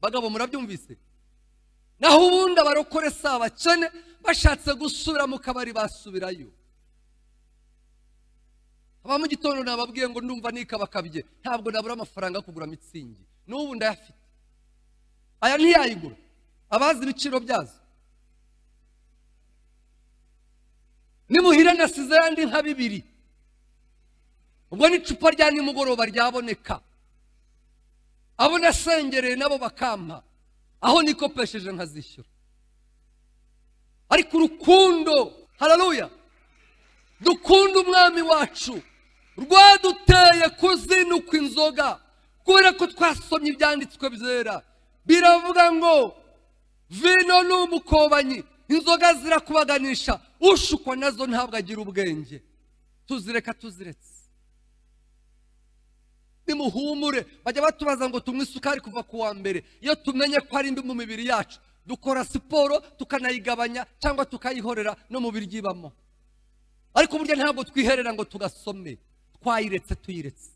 bagabo murabyumvise? Naho ubundi abarokore saba cyane bashatse gusubira mu kabari basubirayo. Aba mu gitondo nababwiye ngo ndumva nikabakabye ntabwo nabura amafaranga kugura mitsingi. N'ubu ndayafite. Aya ntiyayigura. Abazi ibiciro byazo. Nimuhira nasize yandi nka 2. Ubwo n'icupa rya nimugoroba ryaboneka. Abo nasengereye nabo bakampa. Aho nikopesheje nkazishyura. Ariko urukundo, haleluya, dukunda umwami wacu rwaduteye kuzinuka inzoga, kubera ko twasomye ibyanditswe byera biravuga ngo vino n'umukobanyi, inzoga zirakubaganisha, ushukwa nazo ntabwo agira ubwenge. Tuzireka tuziretse. Nimuhumure, bajya batubaza ngo tunywe isukari kuva ku wa mbere. Iyo tumenye ko ari mbi mu mibiri yacu, dukora siporo tukanayigabanya cyangwa tukayihorera no mu biryo ibamo. Ariko burya ntabwo twiherera ngo tugasome, twayiretse tuyiretse.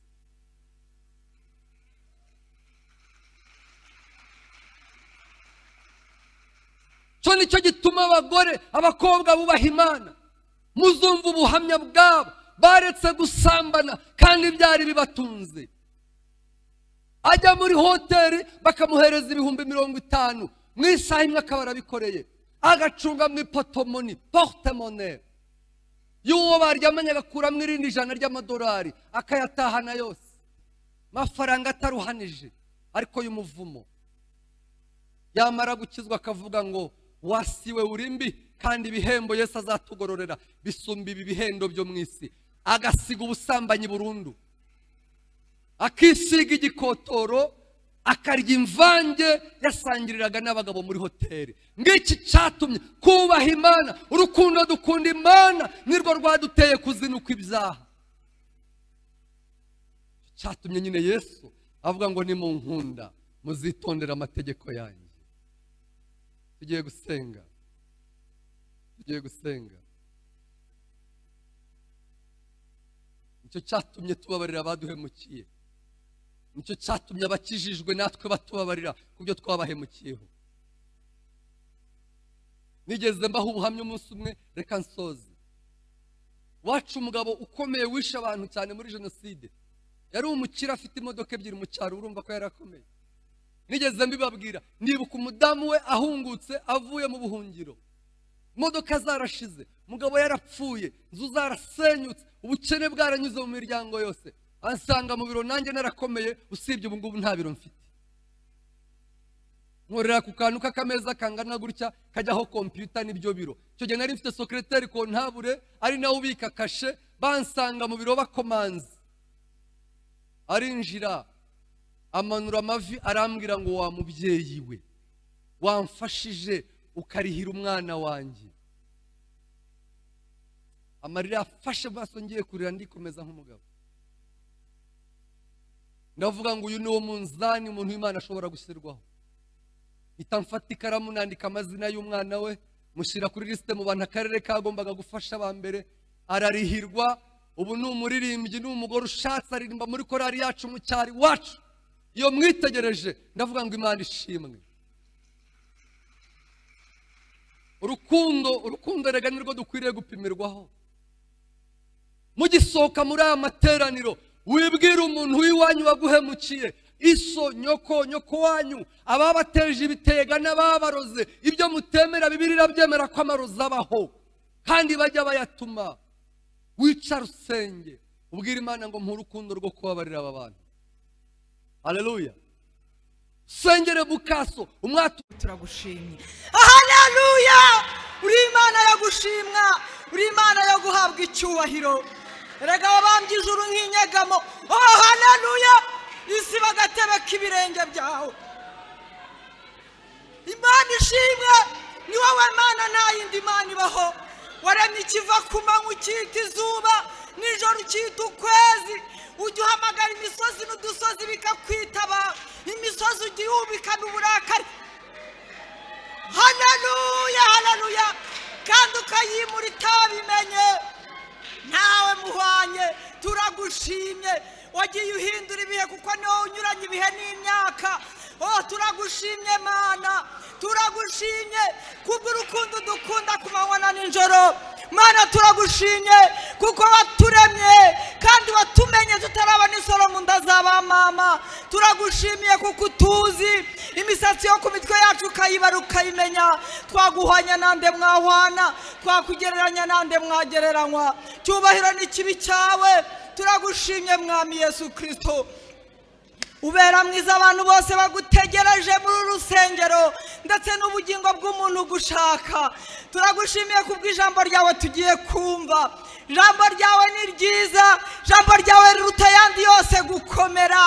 Cyo nicyo gituma abagore, abakobwa bubaha Imana. Muzumva ubuhamya bwabo, baretse gusambana kandi byari bibatunze. Ajya muri hoteli bakamuhereza 50,000 mu isaha imwe akaba arabikoreye, agacunga mu ipotomoni portemone y'uwo baryamanye, agakuramo irindi $100 akayatahana yose, mafaranga ataruhanije ariko y'umuvumo. Yamara gukizwa akavuga ngo wasiwe urimbi, kandi ibihembo Yesu azatugororera bisumba ibi bihendo byo mu isi. Agasiga ubusambanyi burundu, akisiga igikotoro, akarya imvange yasangiriraga n'abagabo muri hoteli. Ngiki cyatumye kubaha Imana, urukundo dukunda Imana nirwo rwaduteye kuzinuka ibyaha. Cyatumye nyine Yesu avuga ngo nimunkunda muzitondera amategeko yanjye. Tugiye gusenga, tugiye gusenga. Nicyo cyatumye tubabarira abaduhemukiye. Nicyo cyatumye abakijijwe natwe batubabarira kubyo twabahemukiyeho. Nigeze mbaho ubuhamya umunsi umwe, reka nsoze. Wacu umugabo ukomeye wishe abantu cyane muri jenoside, yari umukire afite imodoka 2 mu cyaro, urumva ko yarakomeye. Nigeze mbibabwira, nibuka umudamu we ahungutse avuye mu buhungiro, imodoka zarashize, mugabo yarapfuye, inzu zarasenyutse, ubukene bwaranyuze mu miryango yose. Ansanga mu biro, nanjye narakomeye, usibye ubu ngubu nta biro mfite. Nkorera ku kantu k'akameza kangana gutya kajyaho computer n'ibyo biro. Icyo gihe nari mfite secrétaire comptable ari nawe ubika kashe. Bansanga mu biro bakomanze, arinjira amanura amavi arambwira ngo wa mubyeyi we, wamfashije ukarihira umwana wanjye. Amarira afashe baso, ngiye kurira ndikomeza nk'umugabo. Ndavuga ngo uyu ni wo munzani umuntu w'Imana ashobora gushyirwaho. Itamfata ikaramu nandika amazina y'umwana we, mushyira kuri liste mu bantu akarere kagombaga gufasha aba mbere. Ararihirwa, ubu ni umuririmbyi, ni umugore ushatse, aririmba muri korari yacu mu cyari wacu. Iyo mwitegereje ndavuga ngo Imana ishimwe. Urukundo rega nirwo dukwiriye gupimirwaho. Mugisohoka muri aya materaniro, wibwira umuntu w'iwanyu waguhemukiye, iso nyoko wanyu, ababateje ibitega n'ababaroze, ibyo mutemera Bibiliya byemera ko amarozi abaho kandi bajya bayatuma. Wicara usenge, ubwira Imana ngo mpa urukundo rwo kubabarira aba bantu. Haleluya. Sengere bukaso umwatu. Turagushimye. Haleluya. Uri Imana yo gushimwa, uri Imana yo guhabwa icyubahiro. Erega wabambye ijuru nk'inyegamo. Oh haleluya. Isi bagatebe k'ibirenge byawe. Imana ishimwe, ni wowe Mana, nta yindi Mana ibaho. Waremye ikiva ku manywa ukita izuba, nijoro ukita ukwezi. Ujya uhamagara imisozi n'udusozi bikakwitaba, imisozi ujya yubikana uburakari. Haleluya, haleluya. Kandi ukayimura itabimenye. Ntawe muhwanye, turagushimye. Wagiye uhindura ibihe kuko niwo unyuranye ibihe n'imyaka. oh turagushimye mana, turagushimye kubw'urukundo dukunda ku manywa na nijoro. Mana turagushimye kuko waturemye kandi watumenye tutarabona isoro mu nda z'aba mama. Turagushimiye kuko utuzi imisatsi yo ku mitwe yacu ukayibara ukayimenya. Twaguhwanya nande mwahwana, twakugereranya nande mwagereranywa. Cyubahiro n'ikibi cyawe. Turagushimye mwami Yesu Kristo, ubera mwiza abantu bose bagutegereje muri rusengero ndetse n'ubugingo bw'umuntu gushaka. Turagushimiye kubw'ijambo ryawe tugiye kumva. Ijambo ryawe ni ryiza, ijambo ryawe riruta yandi yose gukomera.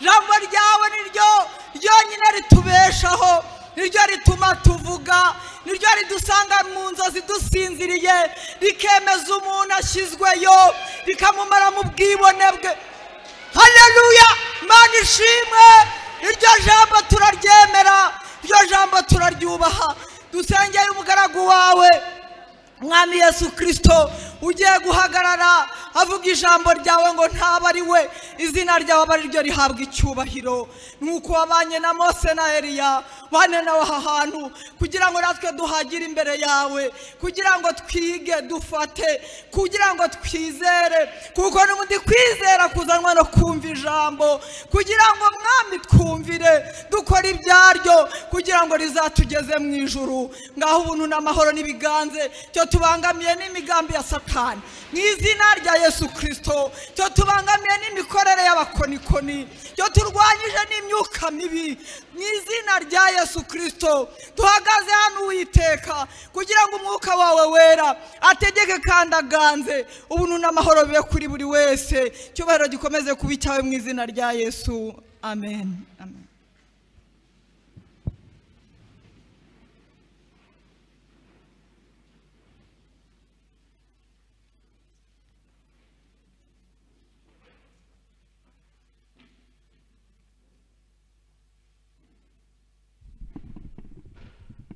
Ijambo ryawe niryo ryonyine ritubeshaho, niryo rituma tuvuga, niryo ridusanga mu nzozi dusinziriye, rikemeza umuntu ashyizweyo, rikamumara mu bwibone bwe. Haleluya, Mana ishimwe. Iryo jambo turaryemera, iryo jambo turaryubaha. Dusengeye umugaragu wawe mwami Yesu Kristo, ugiye guhagarara avuga ijambo ryawe ngo ntaba ari we, izina ryawe ari ryo rihabwa icyubahiro. Nuko wabanye na Mose na Eliya, bane nawe aha hantu kugira ngo natwe duhagire imbere yawe, kugira ngo twige dufate, kugira ngo twizere, kuko n'ubundi kwizera kuzanwa no kumva ijambo, kugira ngo mwami twumvire dukora ibyaryo, kugira ngo rizatugeze mu ijuru. Ngaho ubuntu n'amahoro n'ibiganze cyo tubangamiye n'imigambi ya Satani mu izina rya Yesu Kristo, cyo tubangamiye n'imikorere y'abakonikoni, cyo turwanyije n'imyuka mibi mu izina rya Yesu Kristo. Duhagaze hano Uwiteka kugira ngo umwuka wawe wera ategeke kandi aganze, ubuntu n'amahoro bibe kuri buri wese. Cyubahiro gikomeze kuba icyawe mu izina rya Yesu, amen, amen.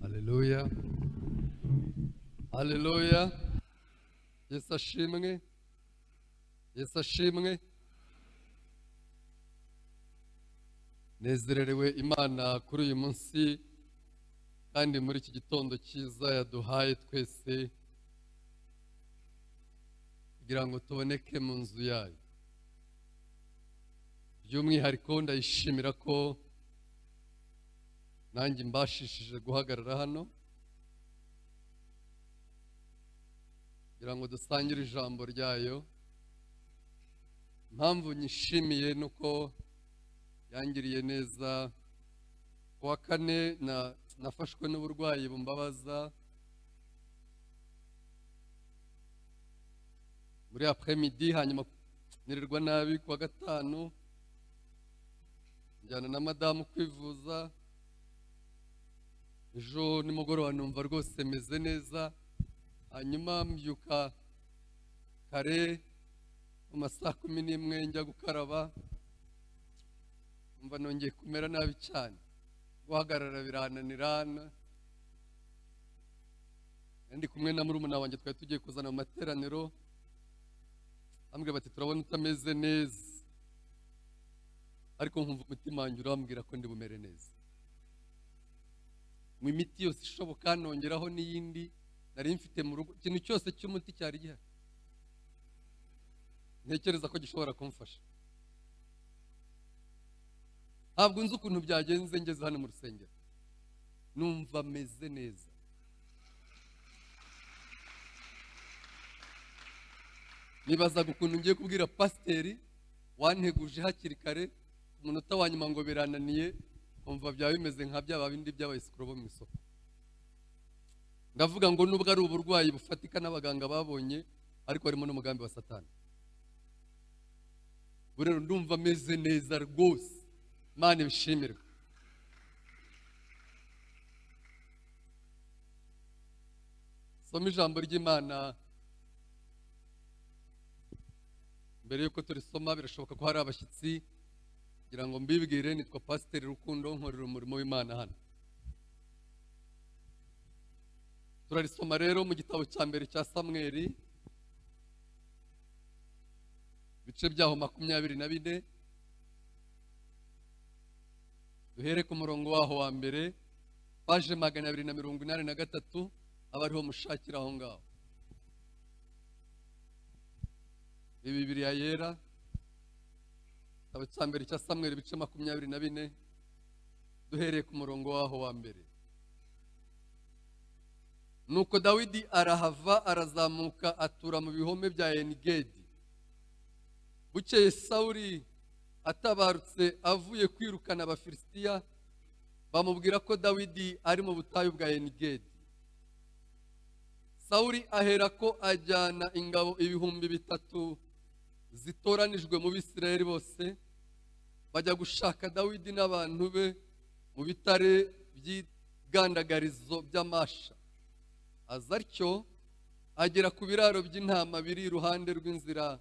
Haleluya, haleluya. Yesu ashimwe, Yesu ashimwe. Nezererewe Imana kuri uyu munsi kandi muri iki gitondo cyiza yaduhaye twese kugira ngo tuboneke mu nzu yayo. By'umwihariko ndayishimira ko nanjye mbashishije guhagarara hano kugira ngo dusangire ijambo ryayo. Impamvu nyishimiye nuko yangiriye neza. Kuwa kane nafashwe n'uburwayi bumbabaza muri après-midi, hanyuma nirirwa nabi. Kuwa gatanu njyana na madamu kwivuza. Ejo nimugoroba numva rwose meze neza, hanyuma mbyuka kare mu masaha 11 njya gukaraba, umva nongeye kumera nabi cyane, guhagarara birananirana. Ndi kumwe na murumuna wanjye twari tugiye kuzana mu materaniro, ambwira bati turabona utameze neza, ariko nkumva umutima wanjye urambwira ko ndi bumere neza. Mu imiti yose ishoboka nongeraho n'iyindi nari mfite mu rugo, ikintu cyose cy'umuti cyari gihari ntekereza ko gishobora kumfasha. Ntabwo nzi ukuntu byagenze ngeze hano mu rusengero, numva meze neza. Nibazaga ukuntu ngiye kubwira pasiteri wanteguje hakiri kare ku munota wa nyuma ngo birananiye, umva byaba bimeze nka byaba bindi by'abayisikoro bo mu isoko. Ndavuga ngo nubwo ari uburwayi bufatika n'abaganga babonye, ariko harimo n'umugambi wa Satani. Rero ndumva meze neza rwose, Imana ibishimirwe. Soma ijambo ry'Imana. Mbere yuko turisoma birashoboka ko hari abashyitsi, kugira ngo mbibwire nitwa Pasiteri Rukundo, nkorera umurimo w'Imana hano. Turarisoma rero mu gitabo cya mbere cya Samweli, bice byaho 24, duhere ku murongo waho wa mbere, paje 283 abariho mushakira aho ngaho. Bibiliya yera, igitabo cya mbere cya Samweli ibice 24, duhereye ku murongo waho wa mbere. Nuko Dawidi arahava arazamuka atura mu bihome bya Enigedi. Bukeye Sawuli atabarutse avuye kwirukana Abafilisitiya, bamubwira ko Dawidi ari mu butayu bwa Enigedi. Sawuli ahera ko ajyana ingabo 3,000 zitoranijwe mu Bisirayeli bose, bajya gushaka Dawidi n'abantu be mu bitare by'igandagarizo by'amasha. Aza atyo agera ku biraro by'intama biri iruhande rw'inzira,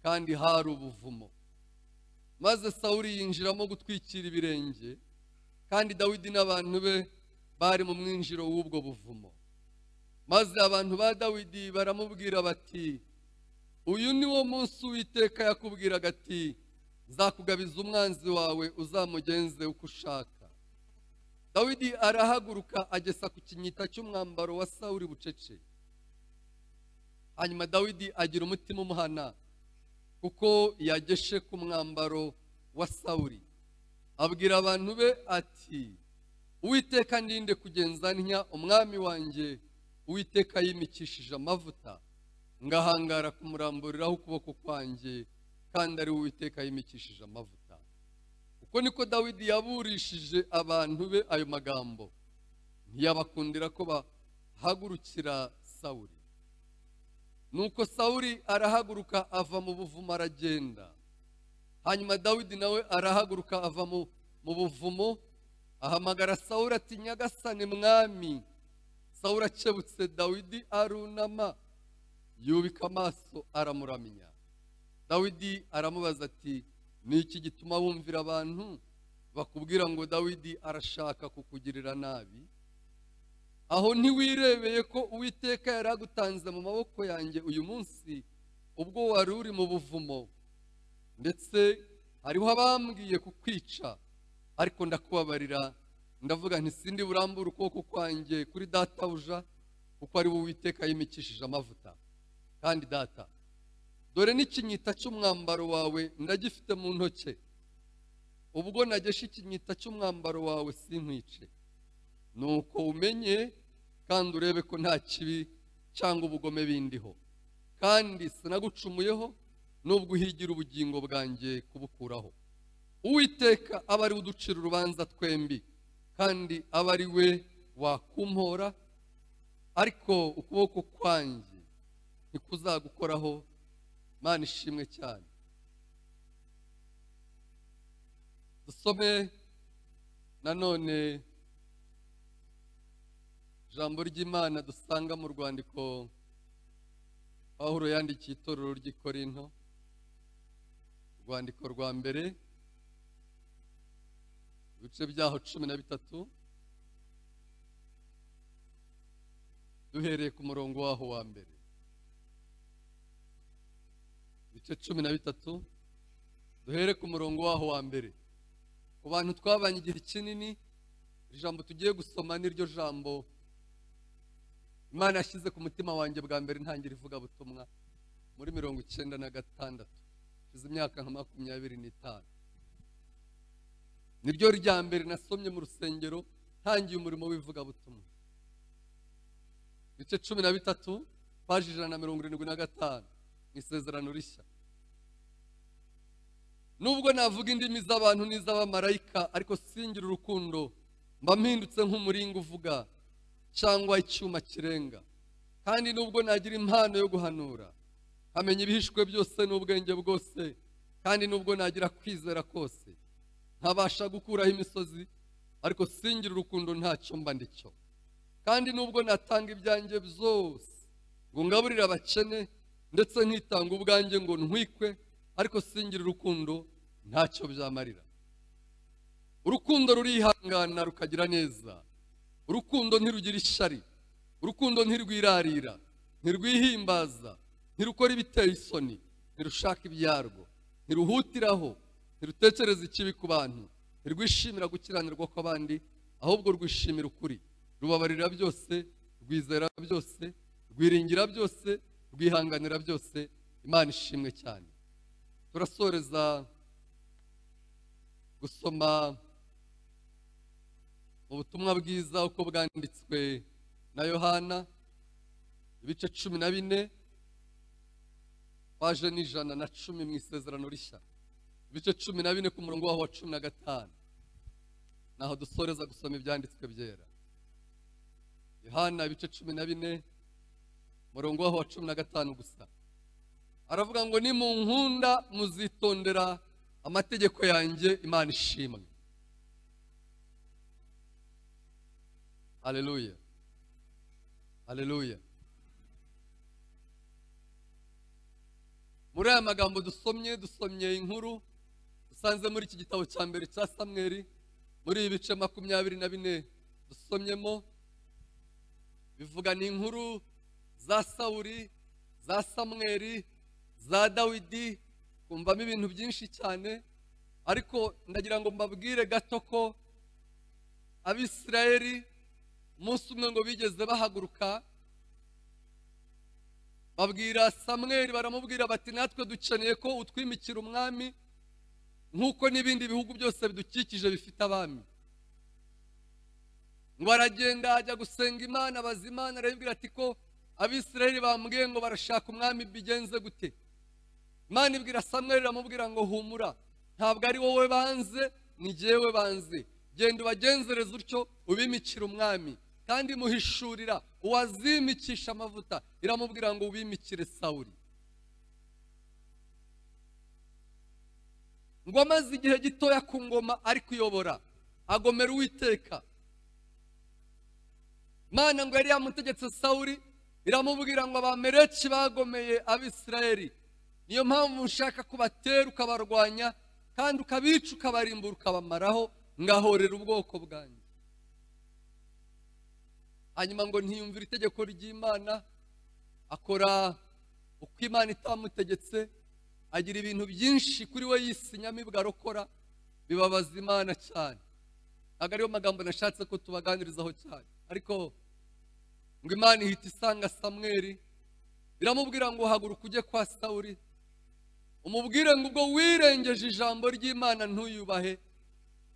kandi hari ubuvumo. Maze Sawuli yinjiramo gutwikira ibirenge, kandi Dawidi n'abantu be bari mu mwinjiro w'ubwo buvumo. Maze abantu ba Dawidi baramubwira bati, uyu ni wo munsi Uwiteka yakubwiraga ati, nzakugabiza umwanzi wawe uzamugenze uko ushaka. Dawidi arahaguruka agesa ku kinyita cy'umwambaro wa Sawuli bucece. Hanyuma Dawidi agira umutima umuhana, kuko yageshe ku mwambaro wa Sawuli. Abwira abantu be ati, Uwiteka ndinde kugenza ntya umwami wanjye Uwiteka yimikishije amavuta, ngahangara kumuramburiraho ukuboko kwanjye, kandi ari Uwiteka yimikishije amavuta. Uko niko Dawidi yaburishije abantu be ayo magambo, ntiyabakundira ko bahagurukira Sawuli. Nuko Sawuli arahaguruka ava mu buvumo aragenda. Hanyuma Dawidi nawe arahaguruka ava mu buvumo, ahamagara Sawuli ati, nyagasani mwami. Sawuli akebutse Dawidi arunama, yubika amaso aramuramya. Dawidi aramubaza ati, ni iki gituma wumvira abantu bakubwira ngo Dawidi arashaka kukugirira nabi? Aho ntiwirebeye ko Uwiteka yaragutanze mu maboko yanjye uyu munsi ubwo wari uri mu buvumo? Ndetse hariho abambwiye kukwica, ariko ndakubabarira, ndavuga nti sindi burambura ukuboko kwanjye kuri databuja, kuko ari Uwiteka yimikishije amavuta. Kandi data, dore n'ikinyita cy'umwambaro wawe ndagifite mu ntoke. Ubwo nageshe ikinyita cy'umwambaro wawe sinkwice. Nuko umenye kandi urebe ko nta kibi cyangwa ubugome bindiho, kandi sinagucumuyeho, nubwo uhigira ubugingo bwanjye kubukuraho. Uwiteka aba ari uducira urubanza twembi, kandi aba ari we wakumpora, ariko ukuboko kwanjye ntikuzagukoraho. Mana ishimwe cyane. Dusome nanone ijambo ry'Imana dusanga mu rwandiko Pawulo yandikiye itorero ry'i Korinto, urwandiko rwa mbere, ibice byaho 13, duhereye ku murongo waho wa mbere. Ibice 13, duhere ku murongo waho wa mbere. Ku bantu twabanye igihe kinini, ijambo tugiye gusoma niryo jambo Imana yashyize ku mutima wanjye bwa mbere ntangira ivuga butumwa muri 1996, shize imyaka nka 25. Niryo rya mbere nasomye mu rusengero ntangiye umurimo w'ivuga butumwa. Ibice 13, paji 175 mu Isezerano Rishya. Nubwo navuga indimi z'abantu n'iz'abamarayika, ariko singira urukundo, mba mpindutse nk'umuringa uvuga cyangwa icyuma kirenga. Kandi nubwo nagira impano yo guhanura, nkamenya ibihishwe byose n'ubwenge bwose, kandi nubwo nagira kwizera kose, ntabasha gukuraho imisozi, ariko singira urukundo ntacyo mba ndicyo. Kandi nubwo natanga ibyanjye byose ngo ngaburire abakene, ndetse ntitanga ubwanjye ngo ntwikwe, ariko singira urukundo ntacyo byamarira. Urukundo rurihangana rukagira neza. Urukundo ntirugira ishyari. Urukundo ntirwirarira, ntirwihimbaza, ntirukora ibiteye isoni, ntirushaka ibyarwo, ntiruhutiraho, ntirutekereza ikibi ku bantu, ntirwishimira gukiranirwa kw'abandi, ahubwo rwishimira ukuri. Rubabarira byose, rwizera byose, rwiringira byose, rwihanganira byose. Imana ishimwe cyane. Turasoreza gusoma ubutumwa bwiza uko bwanditswe na Yohana, ibice 14, paje ni 110 mu Isezerano Rishya, ibice 14 ku murongo waho wa 15, naho dusoreza gusoma ibyanditswe byera. Yohana ibice 14 murongo waho wa 15 gusa, aravuga ngo ni mu nkunda muzitondera amategeko yanjye. Imana ishimwe. Haleluya, haleluya. Muri aya magambo dusomye inkuru dusanze muri iki gitabo cya mbere cya Samweli, muri ibice 24 dusomyemo, bivuga ni inkuru za Sawuli, za Samweli, za Dawidi, kumvamo ibintu byinshi cyane. Ariko ndagira ngo mbabwire gato ko Abisirayeli umunsi umwe ngo bigeze bahaguruka, babwira Samweli, baramubwira bati natwe dukeneye ko utwimikira umwami nk'uko n'ibindi bihugu byose bidukikije bifite abami. Ngo aragenda ajya gusenga Imana, abaza Imana, arabibwira ati ko Abisirayeli bambwiye ngo barashaka umwami, bigenze gute? Imana ibwira Samweli, iramubwira ngo humura, ntabwo ari wowe banze, ni jyewe banze. Genda ubagenzereze utyo ubimikira umwami, kandi muhishurira uwazimikisha amavuta. Iramubwira ngo ubimikire Sawuli. Ngo amaze igihe gitoya ku ngoma ari kuyobora, agomera Uwiteka. Imana ngo yari yamutegetse Sawuli, iramubwira ngo Abameleki bagomeye Abisirayeli, niyo mpamvu nshaka kubatera ukabarwanya, kandi ukabica ukabarimbura ukabamaraho, ngahorera ubwoko bwanjye. Hanyuma ngo ntiyumvira itegeko ry'Imana, akora uko Imana itamutegetse, agira ibintu byinshi kuri we yisinyamibwa arokora, bibabaza Imana cyane. Ntabwo ariyo magambo nashatse ko tubaganirizaho cyane, ariko ngo Imana ihita isanga Samweli, iramubwira ngo haguruka ujye kwa Sawuli, umubwire ngo ubwo wirengeje ijambo ry'Imana ntuyubahe,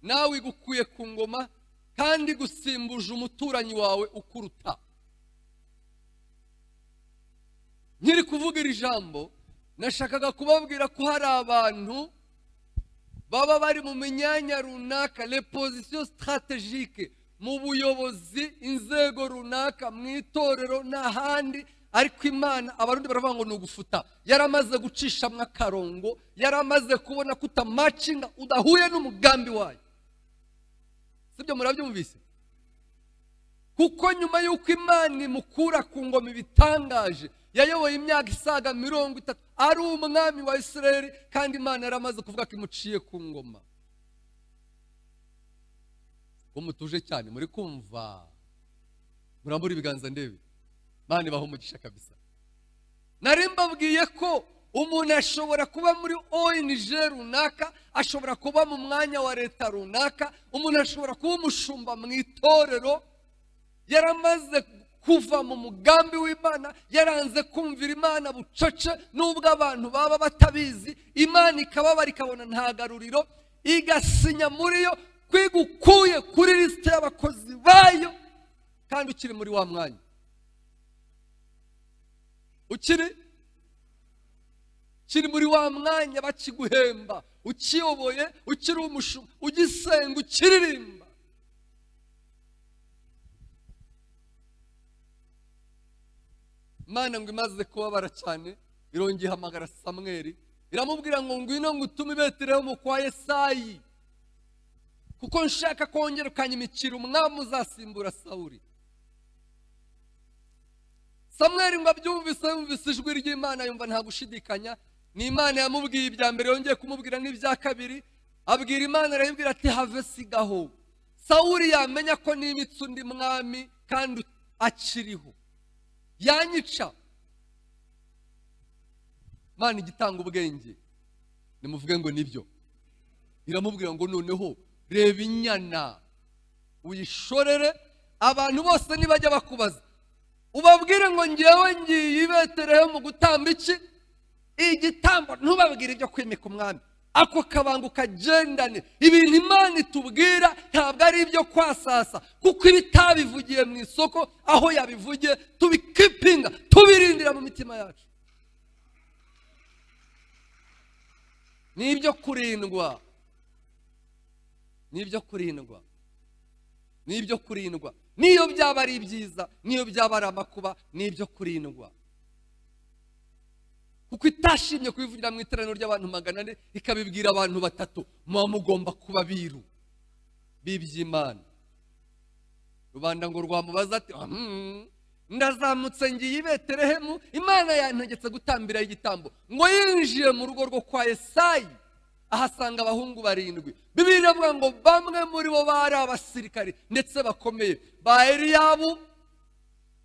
nawe igukuye ku ngoma, kandi gusimbuje umuturanyi wawe ukuruta. Nkiri kuvuga iri jambo, nashakaga kubabwira ko hari abantu baba bari mu myanya runaka, les positions stratégiques, mu buyobozi, inzego runaka, mu itorero n'ahandi, ariko Imana abarundi baravuga ngo ni ugufuta. Yaramaze gucishamwe akarongo, yaramaze kubona kutamacinga, udahuye n'umugambi wayo. Sibyo murabyumvise? Kuko nyuma y'uko Imana imukura ku ngoma ibitangaje, yayoboye imyaka isaga 30 ari umwami wa Isirayeli, kandi Imana yaramaze kuvuga ko imuciye ku ngoma. Mutuje cyane, muri kumva, murambura ibiganza ndebe. Imana ibaho umugisha kabisa. Nari mbabwiye ko umuntu ashobora kuba muri ONG runaka, ashobora kuba mu mwanya wa leta runaka, umuntu ashobora kuba umushumba mu itorero, yaramaze kuva mu mugambi w'Imana, yaranze kumvira Imana bucece, nubwo abantu baba batabizi. Imana ikababara, ikabona nta garuriro, igasinya muri yo kwigukuye kuri lisite y'abakozi bayo, kandi ukiri muri wa mwanya, ukiri muri wa mwanya bakiguhemba, ukiyoboye, ukiri umushumba, ugisenga, ukiririmba. Imana ngo imaze kubabara cyane, irongera ihamagara Samweli, iramubwira ngo ngwino ngutume i Betelehemu kwa Yesayi, kuko nshaka kongera ukanyimikira umwami uzasimbura Sawuli. Samweli ngo abyumvise, yumvise ijwi ry'Imana, yumva nta gushidikanya, ni Imana yamubwiye ibya mbere, yongeye kumubwira n'ibya kabiri. Abwira Imana, arayibwira ati have sigaho, Sawuli yamenya ko nimitse undi mwami kandi akiriho, yanyica. Imana igitanga ubwenge, nimuvuge ngo nibyo. Iramubwira ngo noneho reba inyana uyishorere, abantu bose nibajya bakubaza ubabwire ngo ngewe ngiye i Betelehemu gutamba iki? Igitambo. Ntubabwire ibyo kwimika umwami, ako kabango kagendane. Ibintu Imana itubwira ntabwo ari ibyo kwasasa, kuko ibitabivugiye mu isoko aho yabivugiye tubikipinga, tubirindira mu mitima yacu. Ni ibyo kurindwa, ni ibyo kurindwa, ni ibyo kurindwa. Niyo byaba ari byiza, niyo byaba ari amakuba, ni ibyo kurindwa. Kuko itashimye kubivugira mu iteraniro ry'abantu 400 ikabibwira abantu 3, muba mugomba kuba biru biby'Imana. Rubanda ngo rwamubaza ati ndazamutse ngiye i Betelehemu, Imana yantegetse gutambira igitambo. Ngo yinjiye mu rugo rwo kwa Yesayi, ahasanga abahungu 7. Bibiliya iravuga ngo bamwe muri bo bari abasirikari ndetse bakomeye ba Eliyabu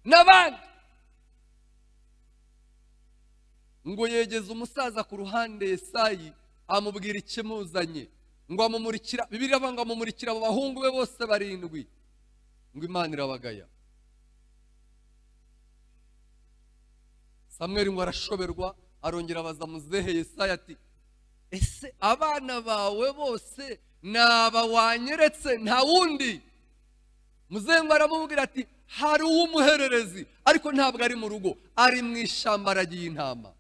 n'abandi. Ngo yegeze umusaza ku ruhande Yesayi amubwira ikimuzanye, ngo amumurikira. Bibiliya iravuga ngo amumurikira abo bahungu be bose 7. Ngo Imana irabagaya. Samweli ngo arashoberwa, arongera abaza muzehe Yesayi ati ese abana bawe bose naba wanyeretse nta wundi? Muzehe ngo aramubwira ati hari uw'umuhererezi, ariko ntabwo ari mu rugo, ari mu ishyamba aragiye intama.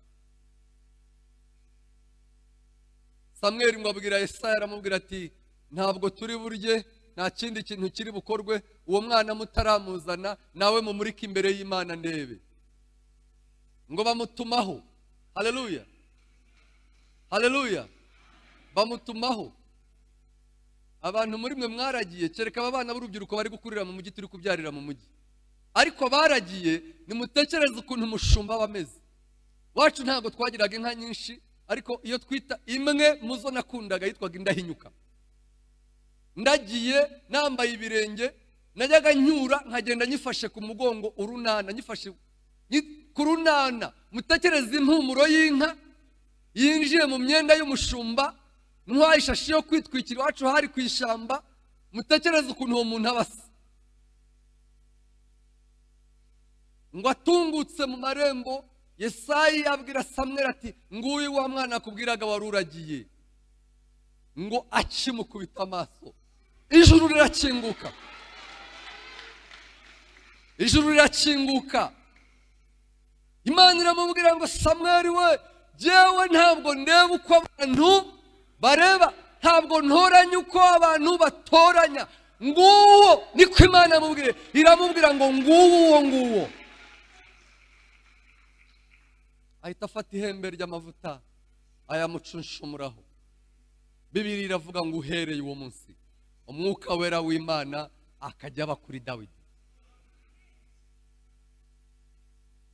Samweli ngo abwira Yesayi, aramubwira ati ntabwo turi burye, nta kindi kintu kiri bukorwe, uwo mwana mutaramuzana nawe mumurike imbere y'Imana ndebe. Ngo bamutumaho. Haleluya, haleluya. Bamutumaho. Abantu muri mwe mwaragiye, kereka abana b'urubyiruko bari gukurira mu mujyi, turi kubyarira mu mujyi, ariko baragiye. Nimutekereze ukuntu umushumba bameze. Wacu ntabwo twagiraga inka nyinshi, ariko iyo twita imwe muzo nakundaga yitwaga Indahinyuka. Ndagiye nambaye ibirenge, najyaga nyura nkagenda nyifashe ku mugongo urunana, nyifashe ku runana. Mutekereze impumuro y'inka yinjiye mu myenda y'umushumba, ntwaye ishashi yo kwitwikira. Iwacu hari ku ishyamba. Mutekereze ukuntu uwo muntu abasa. Ngo atungutse mu marembo, Yesayi abwira Samweli ati nguyu wa mwana akubwiraga wari uragiye. Ngo akimukubita amaso, ijuru rirakinguka, ijuru rirakinguka. Imana iramubwira ngo Samweli we, jewe ntabwo ndeba uko abantu bareba, ntabwo ntoranya uko abantu batoranya. Nguwo niko Imana amubwira, iramubwira ngo nguwo. Ahita afata ihembe ry'amavuta ayamucunshumuraho. Bibiliya iravuga ngo uhereye uwo munsi umwuka wera w'Imana akajya aba kuri Dawidi.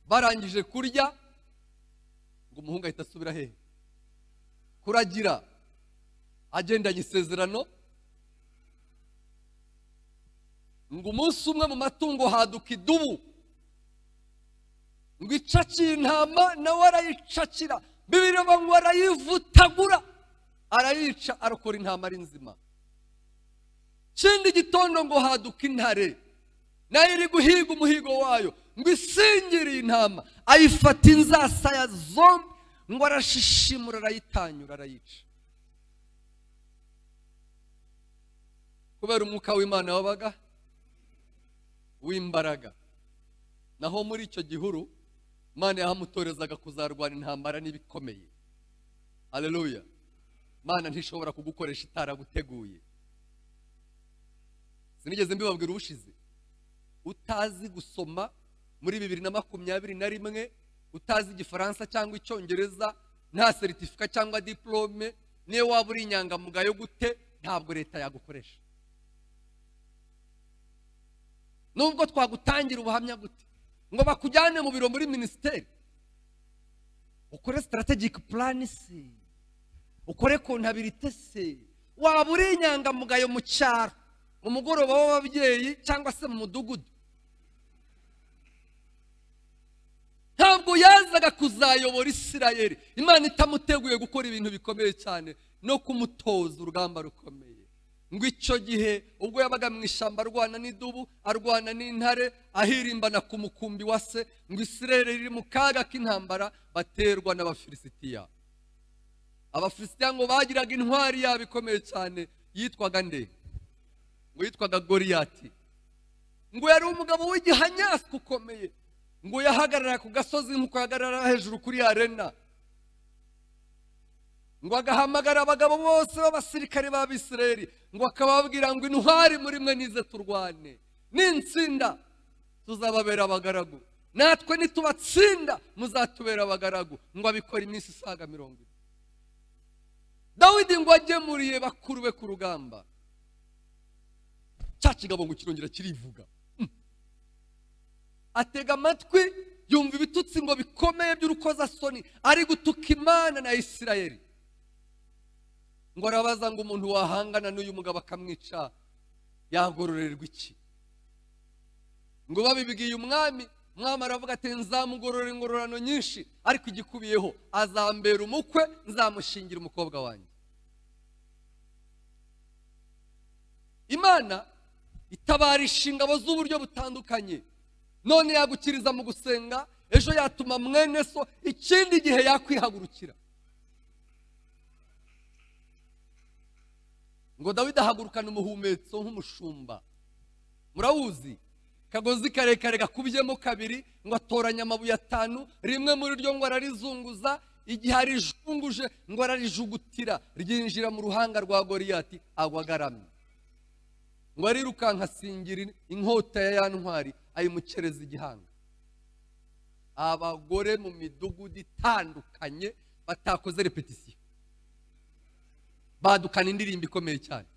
Barangije kurya, ngo umuhungu ahita asubira hehe? Kuragira. Agendanye isezerano. Ngo umunsi umwe mu matungo haduka idubu, ngo icakiye intama nawe arayicakira. Bibiliya iravuga ngo arayivutagura, arayica, arokora intama ari nzima. Kindi gitondo ngo haduka intare, nayo iri guhiga umuhigo wayo, ngo isingiriye intama, ayifata inzasaya zombi, ngo arashishimura, arayitanyura, arayica. Kubera umwuka w'Imana wabaga w'imbaraga. Naho muri icyo gihuru Imana yahamutorezaga kuzarwana intambara n'ibikomeye. Haleluya. Imana ntishobora kugukoresha itaraguteguye. Sinigeze mbibabwira ubushize, utazi gusoma muri 2021, utazi Igifaransa cyangwa Icyongereza, nta certificate cyangwa diplome, niyo waba uri inyangamugayo gute, ntabwo leta yagukoresha. Nubwo twagutangira ubuhamya gute, ngo bakujyane mu biro muri ministeri, ukore strategic plan se, ukore comptabilité se, waba uri inyangamugayo mu cyaro, mu mugoroba w'ababyeyi cyangwa se mu mudugudu, ntabwo yazaga kuzayobora Isirayeli Imana itamuteguye gukora ibintu bikomeye cyane no kumutoza urugamba rukomeye. ngo icyo gihe ubwo yabaga mu ishyamba arwana n'idubu arwana n'intare ahirimbana ku mukumbi wa se, ngo Isirayeli riri mu kaga k'intambara baterwa n'Abafilisitiya. Abafilisitiya ngo bagiraga intwari yabo ikomeye cyane yitwaga nde? Ngo yitwaga Goliyati. Ngo yari umugabo w'igihanyasi ukomeye, ngo yahagarara ku gasozi nk'uko yahagarara hejuru kuri arena, ngo agahamagara abagabo bose b'abasirikare b'Abisirayeli, ngo akababwira ngo intwari muri mwe nize turwane, n'insinda tuzababera abagaragu, natwe nitubatsinda muzatubera abagaragu. Ngo abikora iminsi isaga 40. Dawidi ngo agemuriye bakuru be ku rugamba, cya kigabo ngo kirongera kirivuga, atega amatwi yumva ibitutsi ngo bikomeye by'urukozasoni, ari gutuka Imana na Isirayeli. Ngo arabaza ngo umuntu wahangana n'uyu mugabo akamwica yagororerwa iki? Ngo babibwiye umwami, umwami aravuga ati nzamugororera ingororano nyinshi, ariko igikubiyeho azambera umukwe, nzamushingira umukobwa wanjye. Imana itabarisha ingabo z'uburyo butandukanye. None yagukiriza mu gusenga, ejo yatuma mwene so, ikindi gihe yakwihagurukira. Ngo Dawidi ahagurukana umuhumetso nk'umushumba, murawuzi, kagozi karekare gakubyemo kabiri, ngo atoranya amabuye 5, rimwe muri ryo ngo ararizunguza, igihe arijunguje ngo ararijugutira, ryinjira mu ruhanga rwa Goliyati, agwa agaramye. Ngo arirukanka asingira inkota ya ntwari ayimukereza igihanga. Abagore mu midugudu itandukanye batakoze repetisiyo badukana indirimbo ikomeye cyane.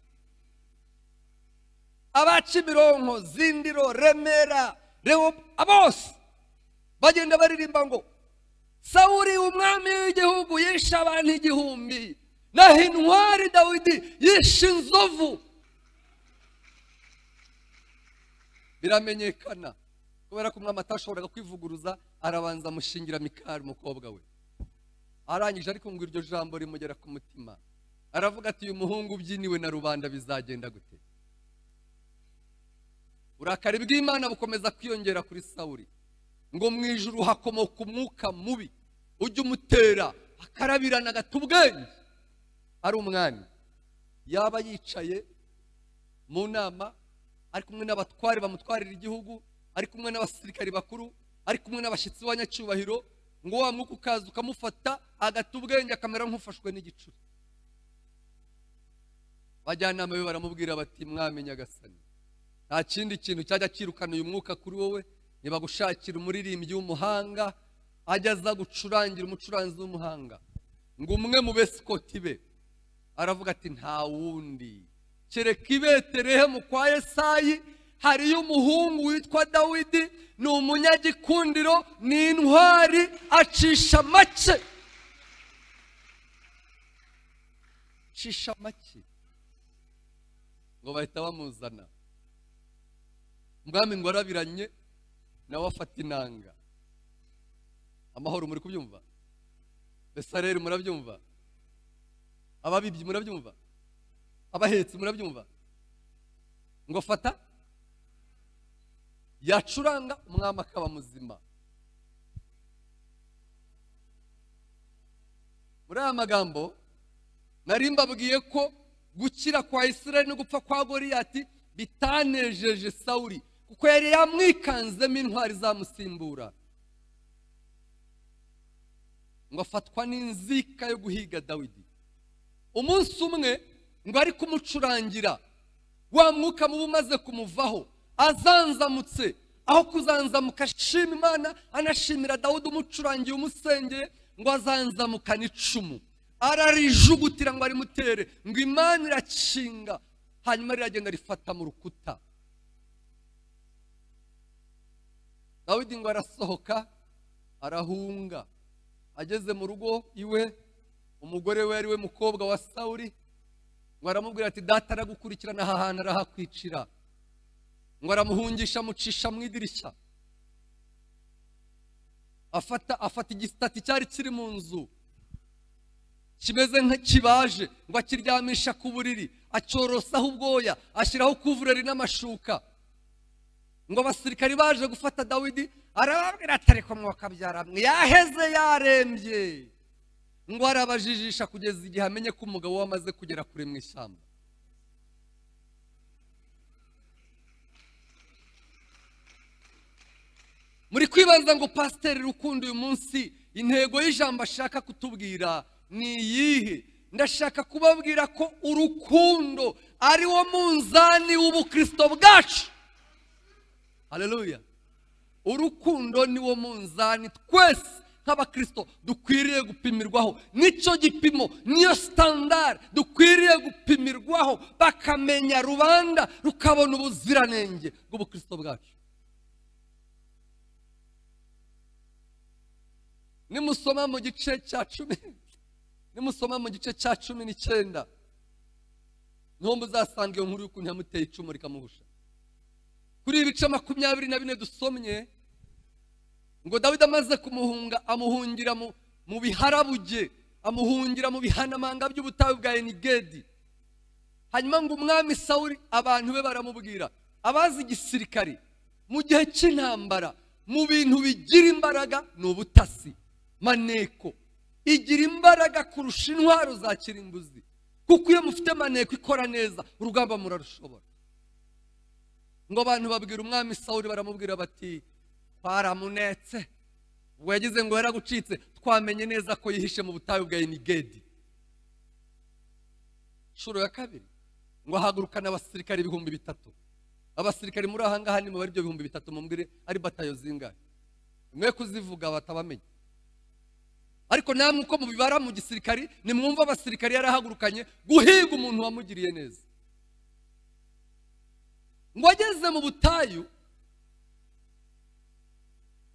Abakimironko, Zindiro, Remera, bose bagenda baririmba ngo Sawuli umwami w'igihugu yishe abantu 1000, naho intwari Dawidi yishe inzovu. Biramenyekana kubera ko umwami atashoboraga kwivuguruza, arabanza amushingira Mikali umukobwa we. Arangije ariko ngo iryo jambo rimugera ku mutima, aravuga ati uyu muhungu ubyiniwe na rubanda bizagenda gute? Uburakari bw'Imana bukomeza kwiyongera kuri Sawuli, ngo mu ijuru hakomoka umwuka mubi ujya umutera akarabirana agata ubwenge. Ari umwami yaba yicaye mu nama, ari kumwe n'abatwari bamutwarira igihugu, ari kumwe n'abasirikari bakuru, ari kumwe n'abashyitsi b'abanyacyubahiro, ngo wa mwuka ukaza ukamufata agata ubwenge akamera nk'ufashwe n'igicuri. Bajyanama be baramubwira bati mwami nyagasani, nta kindi kintu cyajya kirukana uyu mwuka kuri wowe, nibagushakira umuririmbyi w'umuhanga ajya aza gucurangira umucuranzi w'umuhanga. Ngo umwe mu besikoti be aravuga ati nta wundi kereka i Betelehemu kwa Yesayi hariyo umuhungu witwa Dawidi, ni umunyagikundiro, ni intwari, acisha make. Cisha make. Ngo bahita bamuzana. Umwami ngo arabiranye, nawe afata inanga. Amahoro, muri kubyumva? Besareri murabyumva? Ababibyi murabyumva? Abahetsi murabyumva? Ngo fata yacuranga, umwami akaba muzima. Muri aya magambo nari mbabwiye ko gukira kwa Isirayeli no gupfa kwa Goliyati bitanejeje Sawuli, kuko yari yamwikanzemo intwari zamusimbura. Ngo afatwa n'inzika yo guhiga Dawidi. Umunsi umwe ngo ari kumucurangira, wa mwuka mubi umaze kumuvaho, azanzamutse, aho kuzanzamuka ashima Imana anashimira Dawidi umucurangiye umusengeye, ngo azanzamukana icumu ararijugutira ngo arimutere, ngo Imana irakinga, hanyuma riragenda rifata mu rukuta. Dawidi ngo arasohoka arahunga. Ageze mu rugo iwe, umugore we ari we mukobwa wa Sawuli, ngo aramubwira ati data aragukurikirana aha hantu arahakwicira. Ngo aramuhungisha amucisha mu idirishya, afata igisitati cyari kiri mu nzu kimeze nk'ikibaje ngo akiryamisha ku buriri, acyorosaho ubwoya, ashyiraho kuvureri n'amashuka. ngo abasirikari baje gufata Dawidi, arababwira ati ariko mwakabyara mwe, yaheze yarembye. ngo arabajijisha kugeza igihe amenye ko umugabo we amaze kugera kure mu ishyamba. muri kwibaza ngo Pasiteri Rukundo uyu munsi intego y'ijambo ashaka kutubwira ni iyihe? ndashaka kubabwira ko urukundo ari wo munzani w'ubukristo bwacu. Haleluya! urukundo ni wo munzani twese nk'abakristo dukwiriye gupimirwaho, nicyo gipimo, niyo standard dukwiriye gupimirwaho, bakamenya rubanda rukabona ubuziranenge bw'ubukristo bwacu. nimusoma mu gice cya 19 niho muzasanga iyo nkuru y'ukuntu yamuteye icumu rikamuhusha. kuri ibice 24 dusomye ngo Dawidi amaze kumuhunga, amuhungira mu biharabuge, amuhungira mu bihanamanga by'ubutayu bwa Enigedi. hanyuma ngo umwami Sawuli abantu be baramubwira, abazi igisirikari mu gihe cy'intambara mu bintu bigira imbaraga ni ubutasi. maneko igira imbaraga kurusha intwaro za kirimbuzi, kuko iyo mufite maneko ikora neza urugamba murarushobora. ngo abantu babwira umwami Sawuli, baramubwira bati twaramunetse, ubwo yagize ngo yaragucitse, twamenye neza ko yihishe mu butayu bwa Enigedi. inshuro ya kabiri ngo ahagurukana abasirikari 3,000. abasirikari muri aha ngaha ni mu bari byo 3,000, mumbwire ari batayo zingahe? mwe kuzivuga batabamenye. ariko namwe uko mubibara mu gisirikari, nimwumva abasirikari yarahagurukanye guhiga umuntu wamugiriye neza. ngo ageze mu butayu,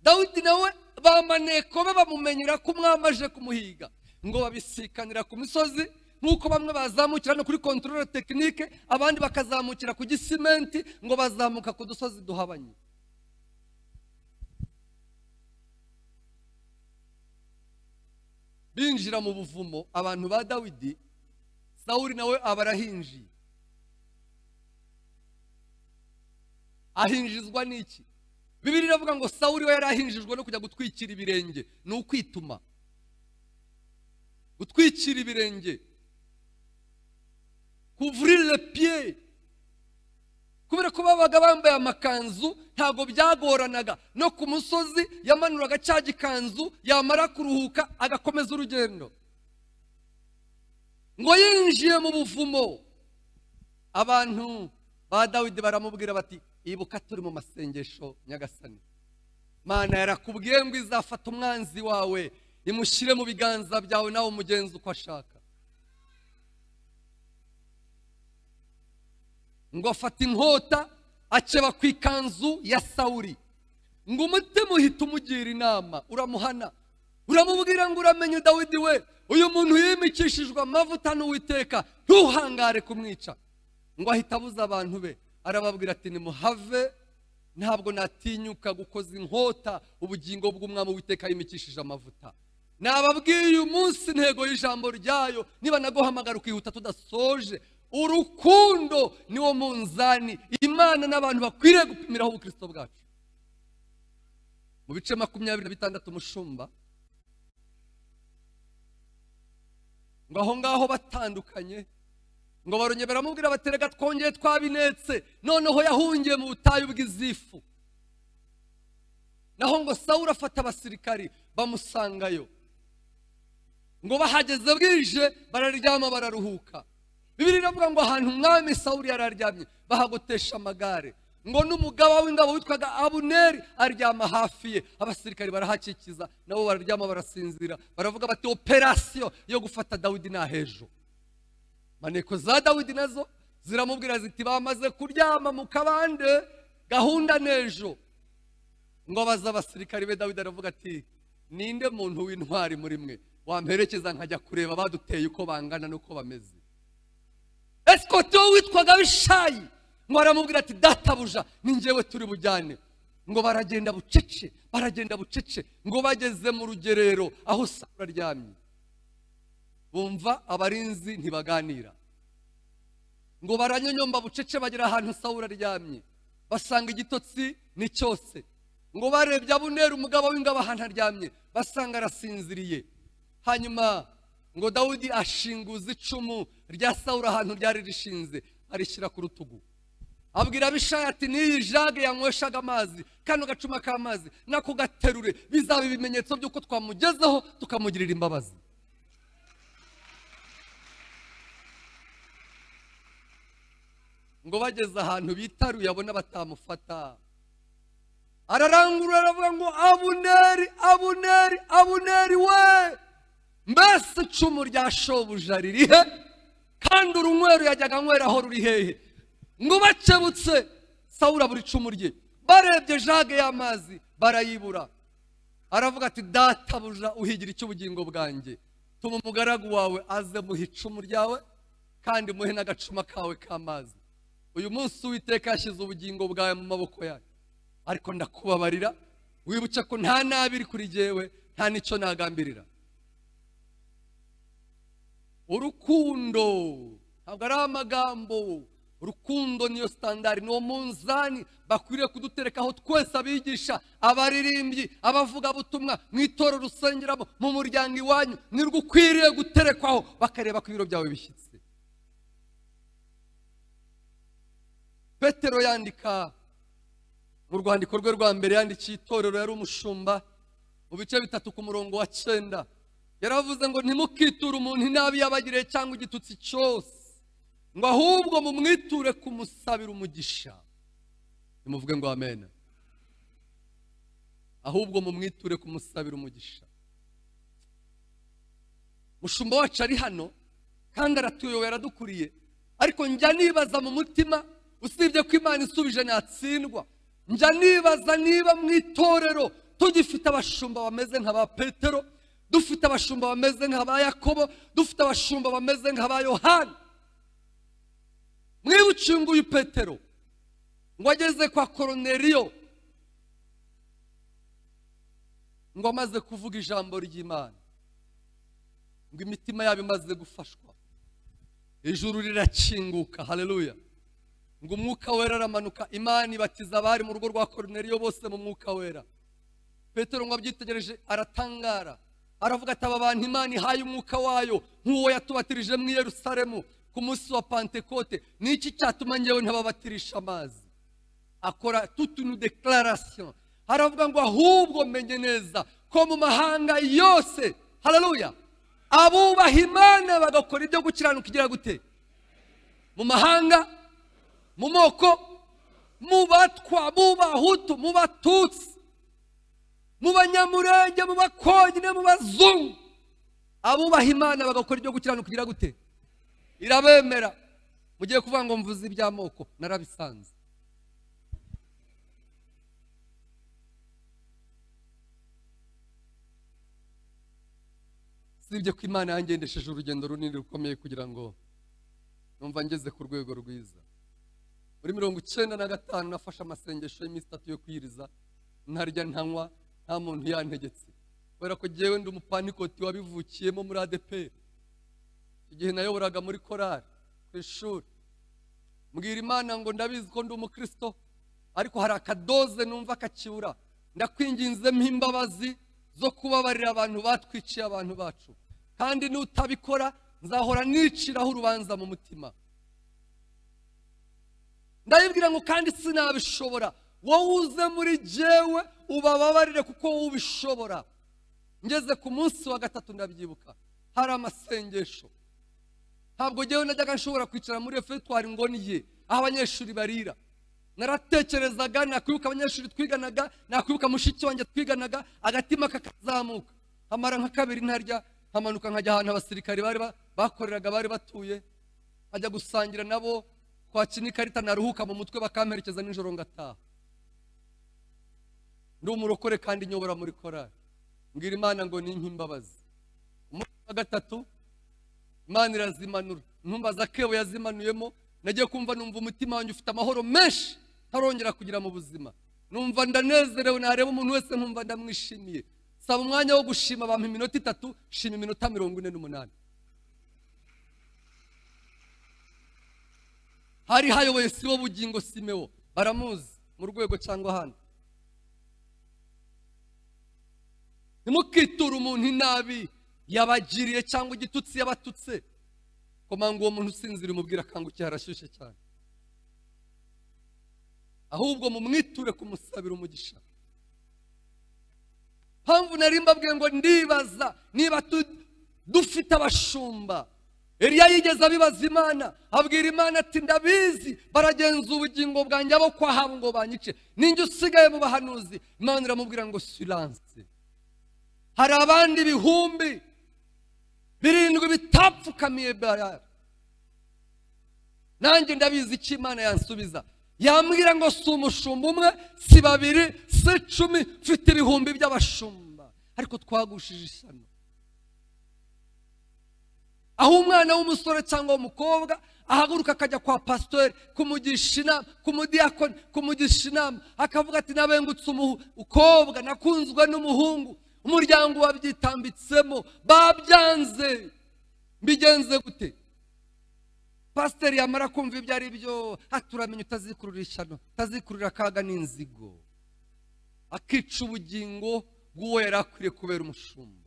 Dawidi nawe bamaneko be bamumenyera ko umwami aje kumuhiga. ngo babisikanira ku misozi, nk'uko bamwe bazamukira no kuri controle technique, abandi bakazamukira ku gisimenti. ngo bazamuka ku dusozi duhabanye. binjira mu buvumo abantu ba Dawidi, Sawuli nawe abarahinjiye. ahinjizwa n'iki? Bibiliya iravuga ngo Sawuli we yarahinjijwe no kujya gutwikira ibirenge. ni ukwituma. gutwikira ibirenge, couvrir les pieds. kubera ko babaga bambaye amakanzu, ntago byagoranaga. no ku musozi yamanuraga cya gikanzu, yamara kuruhuka agakomeza urugendo. ngo yinjiye mu buvumo, abantu ba Dawidi baramubwira bati, ibuka turi mu masengesho nyagasani. Mana yarakubwiye ngo izafata umwanzi wawe imushyire mu biganza byawe, nawe umugenzi uko ashaka. ngo afata inkota akeba ku ikanzu ya Sawuli. ngo umutima uhita umugira inama, uramuhana, uramubwira ngo uramenye Dawidi we, uyu muntu yimikishijwe amavuta n'Uwiteka, ntuhangare kumwica. ngo ahita abuza abantu be, arababwira ati nimuhave, ntabwo natinyuka gukoza inkota ubugingo bw'umwami Uwiteka yimikishije amavuta. nababwiye uyu munsi intego y'ijambo ryayo, niba naguhamagara ukihuta tudasoje. urukundo niwo munzani Imana n'abantu bakwiriye gupimiraho ubukristo bwacu. mu bice 26 umushumba, ngo aho ngaho batandukanye, ngo baronye baramubwira baterega twongeye twabinetse, noneho yahungiye mu butayu bw'Izifu. naho ngo Sawuli afata abasirikari bamusangayo. ngo bahageze bwije bararyama bararuhuka. Bibiliya iravuga ngo ahantu umwami Sawuli yararyamye bahagotesha amagare. ngo n'umugaba w'ingabo witwaga Abuneri aryama hafi ye. abasirikari barahakikiza, nabo bararyama barasinzira, baravuga bati operasiyo yo gufata Dawidi na hejo. maneko za Dawidi nazo ziramubwira ziti bamaze kuryama mu kabande, gahunda nejo. ngo abaza abasirikari be Dawidi aravuga ati, ninde muntu w'intwari muri mwe wamperekeza nkajya kureba baduteye uko bangana n'uko bameze? Esikote witwaga Bishayi ngo aramubwira ati, databuja ni njyewe turi bujyane. ngo baragenda bucece, baragenda bucece. ngo bageze mu rugerero aho Sawuli aryamye, bumva abarinzi ntibaganira. Ngo baranyonyomba bucece bagera ahantu Sawuli aryamye, basanga igitotsi ni cyose. Ngo barebye Abuneri umugabo w'ingabo ahantu aryamye, basanga arasinziriye. Hanyuma ngo Dawidi ashinguza icumu rya Sawuli ahantu ryari rishinze, arishyira ku rutugu. Abwira Abishayi ati niyi jage yanyweshaga amazi, kano gacuma k'amazi nako gaterure, bizaba ibimenyetso by'uko twamugezeho tukamugirira imbabazi. Ngo bageze ahantu bitaruye abona batamufata, ararangurura aravuga ngo Abuneri, Abuneri, Abuneri we, mbese icumu rya shobuja ririhe? Kandi urunywero yajyaga anyweraho ruri hehe? Ngo bakebutse Sawuli abura icumu rye, barebye jage y'amazi barayibura. Aravuga ati databuja uhigira icy'ubugingo bwanjye, tuma umugaragu wawe aze muhe icumu ryawe kandi muhe n'agacuma kawe k'amazi. Uyu munsi Uwiteka yashyize ubugingo bwawe mu maboko yawe, ariko ndakubabarira, wibuke ko nta nabi iri kuri jyewe, nta n'icyo nagambirira. Urukundo ntabwo ari amagambo, urukundo niyo standard, niwo munzani bakwiriye kuduterekaho twese, abigisha, abaririmbyi, abavuga butumwa, mu itorero rusengeramo, mu muryango iwanyu, nirwo ukwiriye guterekwaho bakareba ko ibiro byawe bishyitse. Petero yandika mu rwandiko rwe rwa mbere, yandikiye itorero, yari umushumba, mu bice 3 ku murongo wa 9, yaravuze ngo ntimukiture umuntu inabi yabagiriye cyangwa igitutsi cyose, ngo ahubwo mumwiture kumusabira umugisha. Nimuvuge ngo amen. Ahubwo mumwiture kumusabira umugisha. Mushumba wacu ari hano kandi aratuyoboye, aradukuriye, ariko njya nibaza mu mutima, usibye ko Imana isubije natsindwa, njya nibaza niba mu itorero tugifite abashumba bameze nk'aba Petero, dufite abashumba bameze nk'aba Yakobo, dufite abashumba bameze nk'aba Yohana. Mwibuke nguyu Petero ngo ageze kwa Koroneliyo, ngo amaze kuvuga ijambo ry'Imana, ngo imitima yabo imaze gufashwa, ijuru rirakinguka. Haleluya. Ngo umwuka wera aramanuka, Imana ibatiza abari mu rugo rwa Koroneliyo bose mu mwuka wera. Petero ngo abyitegereje aratangara, aravuga ati aba bantu Imana ihaye umwuka wayo nk'uwo yatubatirije mu Yerusalemu ku munsi wa Pentekote, niki cyatuma ngewe ntababatirisha amazi? Akora toute une déclaration, aravuga ngo ahubwo menye neza ko mu mahanga yose, haleluya, abubaha Imana bagakora ibyo gukiranuka igira gute? Mu mahanga, mu moko, mu batwa, mu bahutu, mu batutsi, mu banyamurenge, mu bakonyine, mu bazungu, abubaha Imana bagakora ibyo gukiranuka igira gute? Irabemera. Mugiye kuvuga ngo mvuze iby'amoko, narabisanze. Sibye ko Imana yangendesheje urugendo runini rukomeye kugira ngo numva ngeze ku rwego rwiza. Muri 95 nafashe amasengesho y'iminsi 3 yo kwiriza, ntarya ntanywa, nta muntu yantegetse, kubera ko jyewe ndi umupanikoti wabivukiyemo muri ADP. Igihe nayoboraga muri korali ku ishuri, mbwira Imana ngo ndabizi ko ndi umukristo, ariko hari akadoze numva kakibura, ndakwinginzemo imbabazi zo kubabarira abantu batwiciye abantu bacu, kandi nutabikora nzahora niciraho urubanza mu mutima. Ndayibwira ngo kandi sinabishobora, wowe uze muri jyewe ubababarire kuko wowe ubishobora. Ngeze ku munsi wa 3 ndabyibuka, hari amasengesho. Ntabwo jyewe najyaga nshobora kwicara muri refectoire ngo niye aho abanyeshuri barira. Naratekerezaga, nakwibuka abanyeshuri twiganaga, nakwibuka mushiki wanjye twiganaga, agatima kakazamuka, amara nka 2 ntarya, hamanuka nkajya ahantu abasirikari bari bakoreraga, bari batuye, ajya gusangira nabo, kwakina ikarita, naruhuka mu mutwe bakamperekeza nijoro ngataha. Ndi umurokore kandi nyobora muri korali. Mbwira Imana ngo nimpe imbabazi. Umunsi wa 3 Imana irazimanura, ntumbaza akebo yazimanuyemo, nagiye kumva numva umutima wanjye ufite amahoro menshi ntarongera kugira mu buzima. Numva ndanezerewe, nareba umuntu wese nkumva ndamwishimiye. Saba umwanya wo gushima, bampa iminota 3, shima iminota 48. hari hayoboye Sibo Bugingo Simewo, baramuzi mu rwego cyangwa ahandi. Ntimukiture umuntu inabi yabagiriye cyangwa igitutsi yabatutse, komanga uwo muntu usinzira umubwira akangukiye harashyushye cyane, ahubwo mumwiture kumusabira umugisha. Mpamvu nari mbabwiye ngo ndibaza niba dufite abashumba. Eliya yigeze abibaza Imana, abwira Imana ati ndabizi baragenza ubugingo bwanjye abo kwa Ahabu ngo banyice, ninjye usigaye mu bahanuzi. Imana iramubwira ngo silence. Hari abandi ibihumbi 7 bitapfukamiye Bayali. Nanjye ndabizi icyo Imana yansubiza, yambwira ngo si umushumba umwe, si 2, si 10, mfite ibihumbi by'abashumba, ariko twagushije ishyano. Aho umwana w'umusore cyangwa w'umukobwa ahaguruka akajya kwa pastori kumugisha inama, kumudiyakoni kumugisha inama, akavuga ati nabengutse umukobwa, nakunzwe n'umuhungu, umuryango wabyitambitsemo, babyanze, mbigenze gute? Pasiteri yamara kumva ibyo ari byo, turamenya utazikurura ishyano, utazikurura akaga n'inzigo, akica ubugingo bw'uwo yari akwiriye kubera umushumba.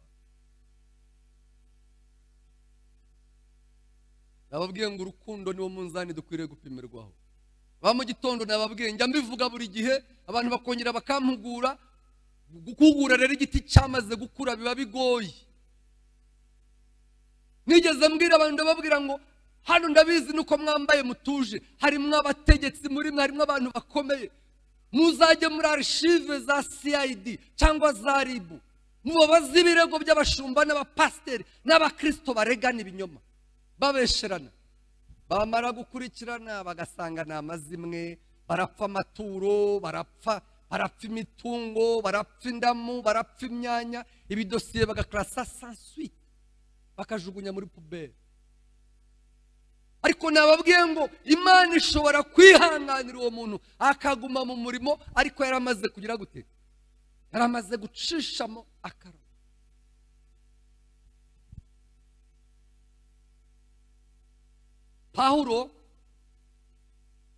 Nababwiye ngo urukundo niwo munzani dukwiriye gupimirwaho. Ba mu gitondo nababwiye, njya mbivuga buri gihe, abantu bakongera bakampugura. Gukugura rero igiti cyamaze gukura biba bigoye. Nigeze mbwira abantu, ndababwira ngo hano ndabizi nuko mwambaye mutuje, harimo abategetsi muri mwe, harimo abantu bakomeye. Muzajye muri archive za CID cyangwa za RIB, mubabaze ibirego by'abashumba n'abapasiteri n'abakristo baregana ibinyoma, babesherana. Bamara gukurikirana bagasanga ni amazimwe, barapfa amaturo, barapfa imitungo, barapfa indamu, barapfa imyanya, ibidosiye bagaklasa sans suite, bakajugunya muri puberi. Ariko nababwiye ngo Imana ishobora kwihanganira uwo muntu akaguma mu murimo, ariko yaramaze kugira gute? Yaramaze gucishamo akaro. Pawulo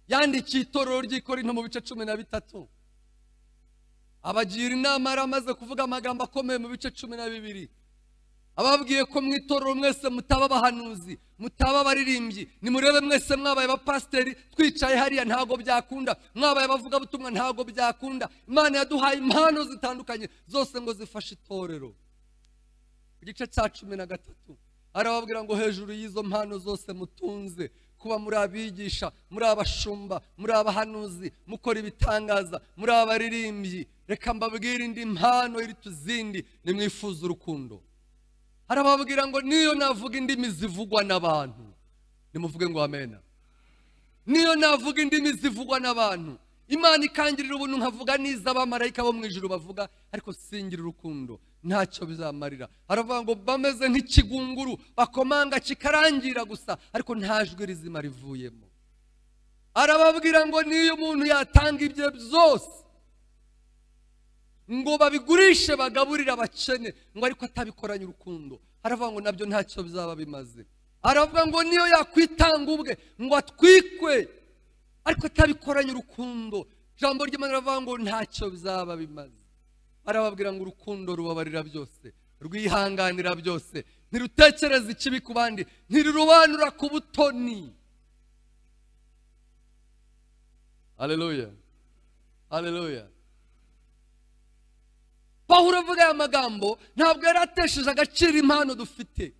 yandikiye itorero ry'i Korinto mu bice 13, abagira inama, yaramaze kuvuga amagambo akomeye mu bice 12. Ababwiye ko mu itorero mwese mutaba abahanuzi, mutaba abaririmbyi, nimurebe mwese mwabaye abapasiteri, twicaye hariya ntago byakunda, mwabaye abavuga butumwa ntago byakunda. Imana yaduhaye impano zitandukanye zose ngo zifashe itorero. Ku gice cya 13 arababwira ngo hejuru y'izo mpano zose mutunze, kuba muri abigisha, muri abashumba, muri abahanuzi, mukora ibitangaza, muri abaririmbyi, reka mbabwire indi mpano iri tuzindi, nimwifuza urukundo. Arababwira ngo niyo navuga indimi zivugwa n'abantu, nimuvuge ngo amen. Niyo navuga indimi zivugwa n'abantu, Imana ikangirira ubuntu nkavuga n'iz'abamarayika bo mu ijuru bavuga, ariko singira urukundo ntacyo bizamarira. Aravuga ngo bameze nk'ikigunguru bakomanga kikarangira gusa, ariko nta jwi rizima rivuyemo. Arababwira ngo niyo umuntu yatanga ibye byose ngo babigurishe bagaburira abakene, ngo ariko atabikoranye urukundo, aravuga ngo nabyo ntacyo bizaba bimaze. Aravuga ngo niyo yakwitanga ubwe ngo atwikwe, ariko atabikoranye urukundo, ijambo ry'Imana riravuga ngo ntacyo bizaba bimaze. Arababwira ngo urukundo rubabarira byose, rwihanganira byose, ntirutekereza ikibi ku bandi, ntirurobanura ku butoni. Haleluya, haleluya. Pawulo avuga aya magambo ntabwo yari atesheje agaciro impano dufite,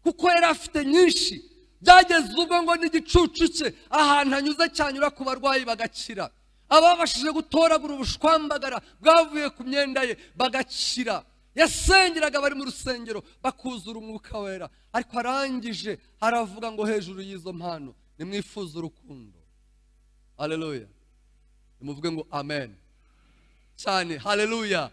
kuko yari afite nyinshi. Byageze ubwo ngo n'igicucu cye ahantu anyuze cyanyura ku barwayi bagakira, ababashije gutoragura ubushwambagara bwavuye ku myenda ye bagakira. Yasengeraga bari mu rusengero bakuzura umwuka wera, ariko arangije aravuga ngo hejuru y'izo mpano nimwifuza urukundo. Haleluya, nimuvuge ngo amen cyane. Haleluya.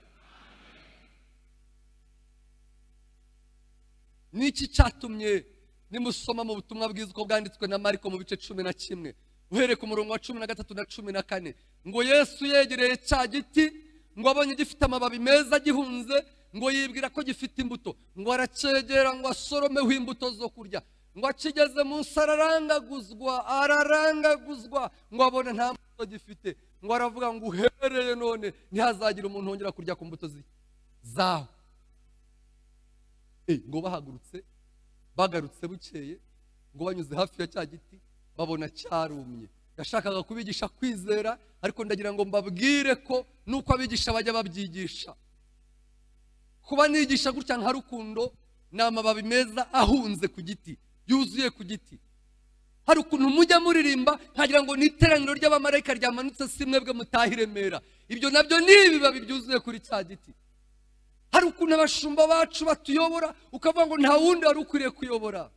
Niki cyatumye nimusoma mu butumwa bwiza uko bwanditswe na Mariko mu bice 11 uhereye ku murongo wa 13 na 14, ngo Yesu yegereye cya giti, ngo abonye gifite amababi meza gihunze, ngo yibwira ko gifite imbuto, ngo aracyegera ngo asoromeho imbuto zo kurya, ngo akigeze munsi ararangaguzwa ngo abone nta mbuto gifite, ngo aravuga ngo uhereye none ntihazagira umuntu wongera kurya ku mbuto zaho. Ngo bagarutse bukeye, ngo banyuze hafi ya cya giti babona cyarumye. Yashakaga kubigisha kwizera, ariko ndagira ngo mbabwire ko nuko abigisha bajya babyigisha. Kuba nigisha gutya nka Rukundo ni amababi meza ahunze ku giti, yuzuye ku giti. Hari ukuntu mujya muririmba nkagira ngo ni iteraniro ry'abamarayika ryamanutse, si mwebwe mutaha i Remera. Ibyo nabyo ni ibibabi byuzuye kuri cya giti. Hari ukuntu abashumba bacu batuyobora ukavuga ngo nta wundi wari ukwiriye kuyobora.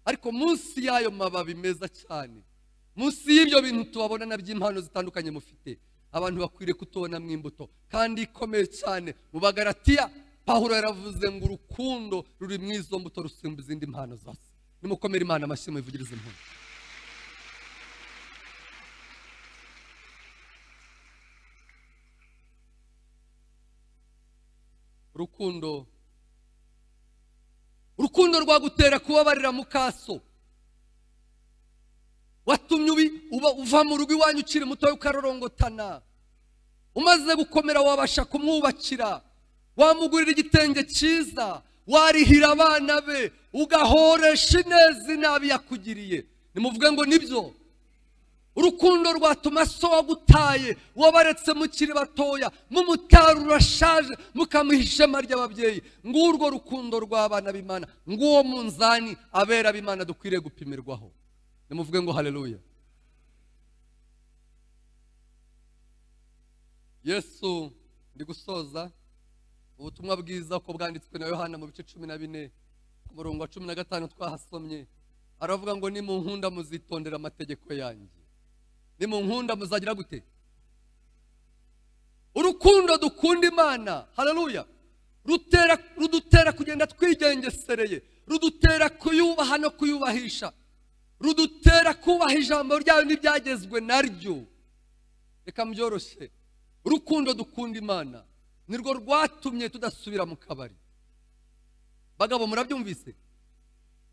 Ariko munsi y'ayo mababi meza cyane, munsi y'ibyo bintu tubabona na by'impano zitandukanye mufite, abantu bakwiriye kutubonamo imbuto kandi ikomeye cyane. Mu Bagalatiya Pawulo yaravuze ngo urukundo ruri mu izo mbuto rusumba izindi mpano zose. Nimukomere Imana amashyi muyivugirize impundu. Urukundo rwagutera kubabarira mukaso. Watumye uva mu rugo iwanyu ukiri muto ukarorongotana. Umaze gukomera wabasha kumwubakira, wamugurira igitenge cyiza, warihira abana be, ugahoresha ineza inabi yakugiriye. Nimuvuge ngo nibyo. Urukundo rwatuma so wagutaye, wabaretse mukiri batoya, mumutara urashaje, mukamuha ishema ry'ababyeyi. Ngurwo rukundo rw'abana b'Imana, nguwo munzani abera b'Imana dukwiriye gupimirwaho. Nimuvuge ngo haleluya. Yesu ndi gusoza ubutumwa bwiza ko bwanditswe na Yohana mu bice 14 ku murongo wa 15 twahasomye. Aravuga ngo nimunkunda muzitondera amategeko yanjye. Nimunkunda muzagira gute? Urukundo dukunda Imana, haleluya, rudutera kugenda twigengesereye, rudutera kuyubaha no kuyubahisha, rudutera kubaha ijambo ryayo n'ibyagezwe naryo. Reka mbyoroshye, urukundo dukunda Imana nirwo rwatumye tudasubira mu kabari. Bagabo murabyumvise?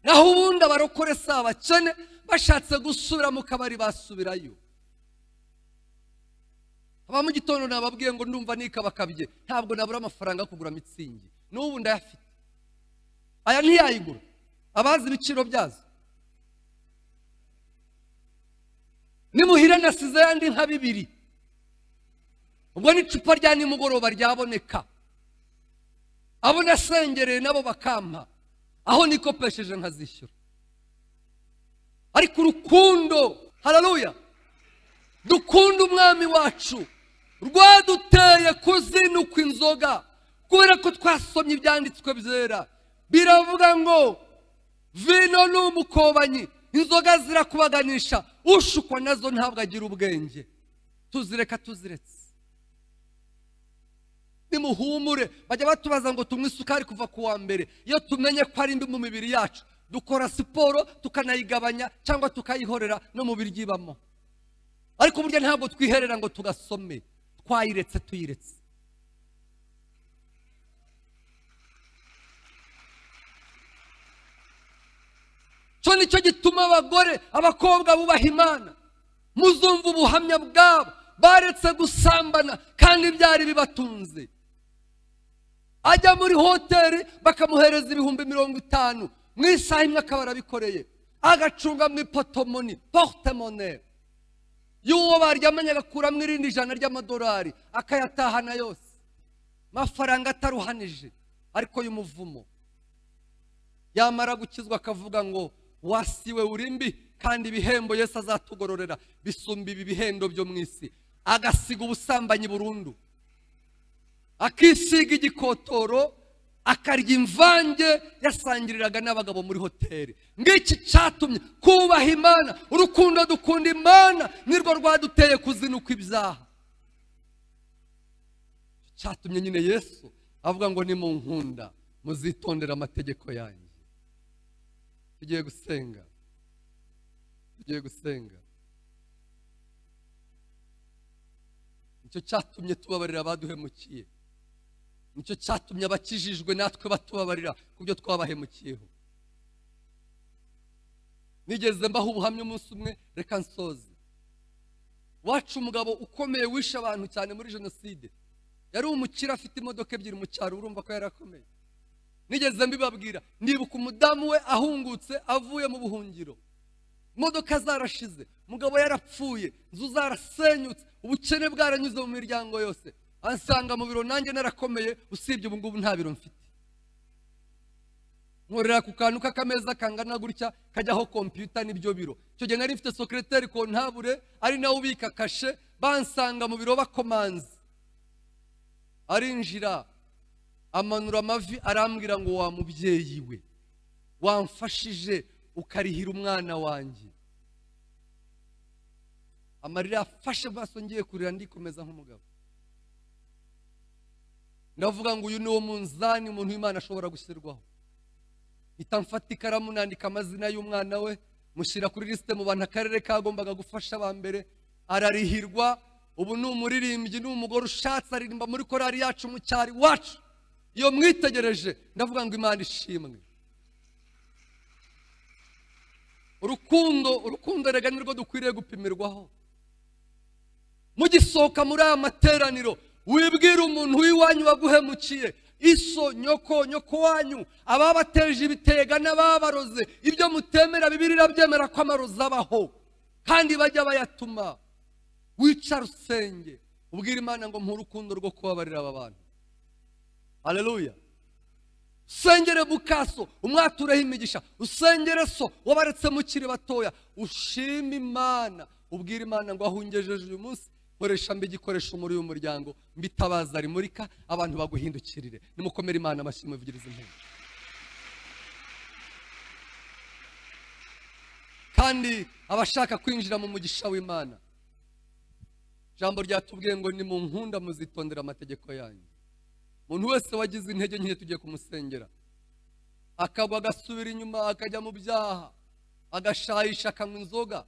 Naho ubundi abarokore si abakene, bashatse gusubira mu kabari basubirayo. Aba mu gitondo nababwiye ngo ndumva nikabakabye, ntabwo nabura amafaranga yo kugura mitsingi, n'ubu ndayafite. Aya ntiyayigura, abazi ibiciro byazo. Nimuhira nasize yandi nka 2, ubwo n'icupa rya nimugoroba ryaboneka. Abo nasengereye nabo bakampa, aho nikopesheje nkazishyura. Ariko urukundo, haleluya, dukunda umwami wacu rwaduteye kuzinukwa inzoga, kubera ko twasomye ibyanditswe byera. Biravuga ngo vino n'umukobanyi, inzoga zirakubaganisha, ushukwa nazo ntabwo agira ubwenge. Tuzireka tuziretse. Nimuhumure, bajya batubaza ngo tunywe isukari kuva ku wa mbere. Iyo tumenye ko ari mbi mu mibiri yacu, dukora siporo tukanayigabanya cyangwa tukayihorera no mu biryibamo. Ariko burya ntabwo twiherera ngo tugasome, twayiretse tuyiretse. Cyo nicyo gituma abakobwa bubaha Imana. Muzumva ubuhamya bwabo, baretse gusambana kandi byari bibatunze. Ajya muri hoteli bakamuhereza 50,000 mu isaha imwe akaba arabikoreye, agacunga mu ipotomoni portemone y'uwo baryamanye, agakuramo irindi $100 akayatahana yose, mafaranga ataruhanije ariko y'umuvumo. Yamara gukizwa akavuga ngo wasiwe urimbi, kandi ibihembo Yesu azatugororera bisumba ibi bihendo byo mu isi. Agasiga ubusambanyi burundu, akisiga igikotoro, akarya imvange yasangiriraga n'abagabo muri hoteli. Ngiki cyatumye kubaha Imana, urukundo dukunda Imana nirwo rwaduteye kuzinuka ibyaha. Cyatumye nyine Yesu avuga ngo nimunkunda muzitondera amategeko yanjye. Tugiye gusenga. Nicyo cyatumye tubabarira abaduhemukiye, nicyo cyatumye abakijijwe natwe batubabarira kubyo twabahemukiyeho. nigeze mbaho ubuhamya umunsi umwe, reka nsoze. Wacu umugabo ukomeye wishe abantu cyane muri jenoside, yari umukire afite imodoka ebyiri mu cyaro, urumva ko yarakomeye. Nigeze mbibabwira, ndibuka umudamu we ahungutse avuye mu buhungiro, imodoka zarashize, umugabo yarapfuye, inzu zarasenyutse, ubukene bwaranyuze mu miryango yose. Ansanga mu biro, nanjye narakomeye, usibye ubu ngubu nta biro mfite. Nkorera ku kantu k'akameza kangana gutya kajyaho kompiyuta n'ibyo biro. Icyo gihe nari mfite secrétaire kontabule ari nawe ubika kashe. Bansanga mu biro bakomanze, arinjira amanura amavi arambwira ngo wa mubyeyi we, wamfashije ukarihira umwana wanjye. Amarira afashe maso, ngiye kurira ndikomeza nk'umugabo. Ndavuga ngo uyu ni wo munzani umuntu w'Imana ashobora gushyirwaho. Mpita mfata ikaramu nandika amazina y'umwana we, mushyira kuri lisite mu bantu akarere kagombaga gufasha ba mbere. Ararihirwa, ubu ni umuririmbyi, ni umugore ushatse, aririmba muri korari yacu mu cyari wacu. Iyo mwitegereje ndavuga ngo Imana ishimwe. Urukundo rega nirwo dukwiriye gupimirwaho. Mugisohoka muri aya materaniro, wibwira umuntu w'iwanyu waguhemukiye, iso nyoko wanyu, ababateje ibitega n'ababaroze, ibyo mutemera Bibiliya byemera ko amarozi abaho kandi bajya bayatuma. Wicara usenge, ubwira Imana ngo mpa urukundo rwo kubabarira aba bantu. Haleluya. Usengere Bukaso, umwatureho imigisha. Usengere so wabaretse mukiri batoya, ushima Imana, ubwira Imana ngo ahungejeje uyu munsi, nkoresha mbi igikoresho muri uyu muryango, mbitabaza rimurika, abantu baguhindukirire. Nimukomere Imana amashyi, muvugirize impundu. Kandi abashaka kwinjira mu mugisha w'Imana, ijambo ryatubwiye ngo nimunkunda muzitondera amategeko yanyu. Umuntu wese wagize intege nke tugiye kumusengera, akagwa agasubira inyuma, akajya mu byaha, agashayisha, akanywa inzoga,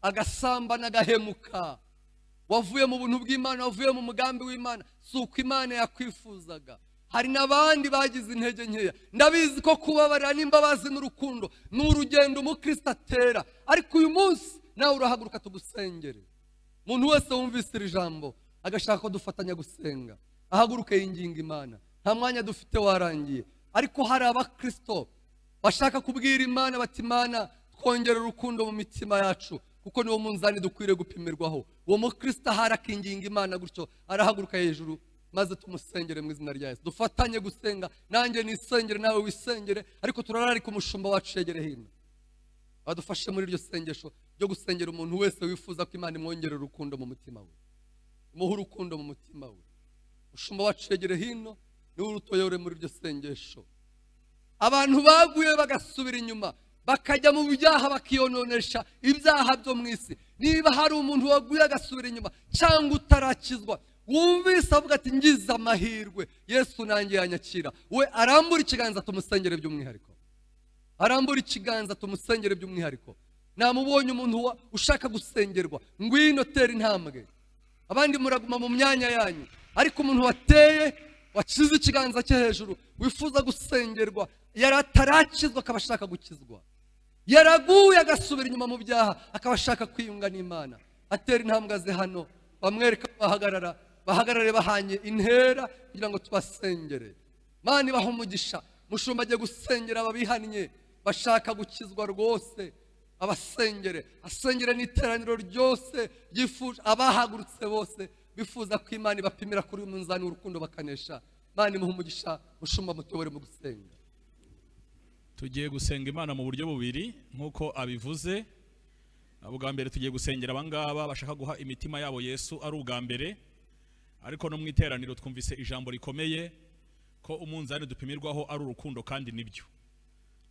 agasambana, agahemuka, wavuye mu buntu bw'Imana, wavuye mu mugambi w'Imana, si uko Imana yakwifuzaga. Hari n'abandi bagize intege nkeya. Ndabizi ko kubabarira n'imbabazi n'urukundo ni urugendo umukristo atera, ariko uyu munsi nawe urahaguruka tugusengere. Umuntu wese wumvise iri jambo agashaka ko dufatanya gusenga, ahaguruke yinginga Imana. Nta mwanya dufite warangiye, ariko hari abakristo bashaka kubwira Imana bati Imana twongere urukundo mu mitima yacu, kuko niwo munzani dukwiriye gupimirwaho. Uwo mukristo ahari akinginga Imana gutyo, arahaguruka hejuru maze tumusengere mu izina rya Yesu. Dufatanye gusenga, nanjye nisengere nawe wisengere, ariko turararika umushumba wacu yegere hino badufashe muri iryo sengesho ryo gusengera umuntu wese wifuza ko Imana imwongerera urukundo mu mutima we, imuhe urukundo mu mutima we. Umushumba wacu yegere hino, niwe urutoyore muri iryo sengesho. Abantu baguye bagasubira inyuma, bakajya mu byaha, bakiyononesha ibyaha byo mu isi. Niba hari umuntu waguye agasubira inyuma cyangwa utarakizwa, wumvise avuga ati ngize amahirwe, Yesu nanjye yanyakira, we arambura ikiganza tumusengere by'umwihariko. Arambura ikiganza tumusengere by'umwihariko. Namubonye umuntu ushaka gusengerwa, ngwino tera intambwe. Abandi muraguma mu myanya yanyu, ariko umuntu wateye, wakize ikiganza cye hejuru, wifuza gusengerwa, yaratarakizwa akaba ashaka gukizwa, yaraguye agasubira inyuma mu byaha akaba ashaka kwiyunga n'Imana, atera intambwe ze hano, bamwereka bahagarare bahanye intera kugira ngo tubasengere. Imana ibahe umugisha. Mushumba agiye gusengera ababihannye bashaka gukizwa rwose, abasengere, asengere n'iteraniro ryose ryifuje, abahagurutse bose bifuza ko Imana ibapimira kuri uyu munzani w'urukundo bakanesha. Imana imuhe umugisha. Mushumba mutobore mu gusenga. Tugiye gusenga Imana mu buryo bubiri nk'uko abivuze. Ubwa mbere tugiye gusengera abangaba bashaka guha imitima yabo Yesu ari ubwa mbere, ariko no mu iteraniro twumvise ijambo rikomeye ko umunzani dupimirwaho ari urukundo, kandi nibyo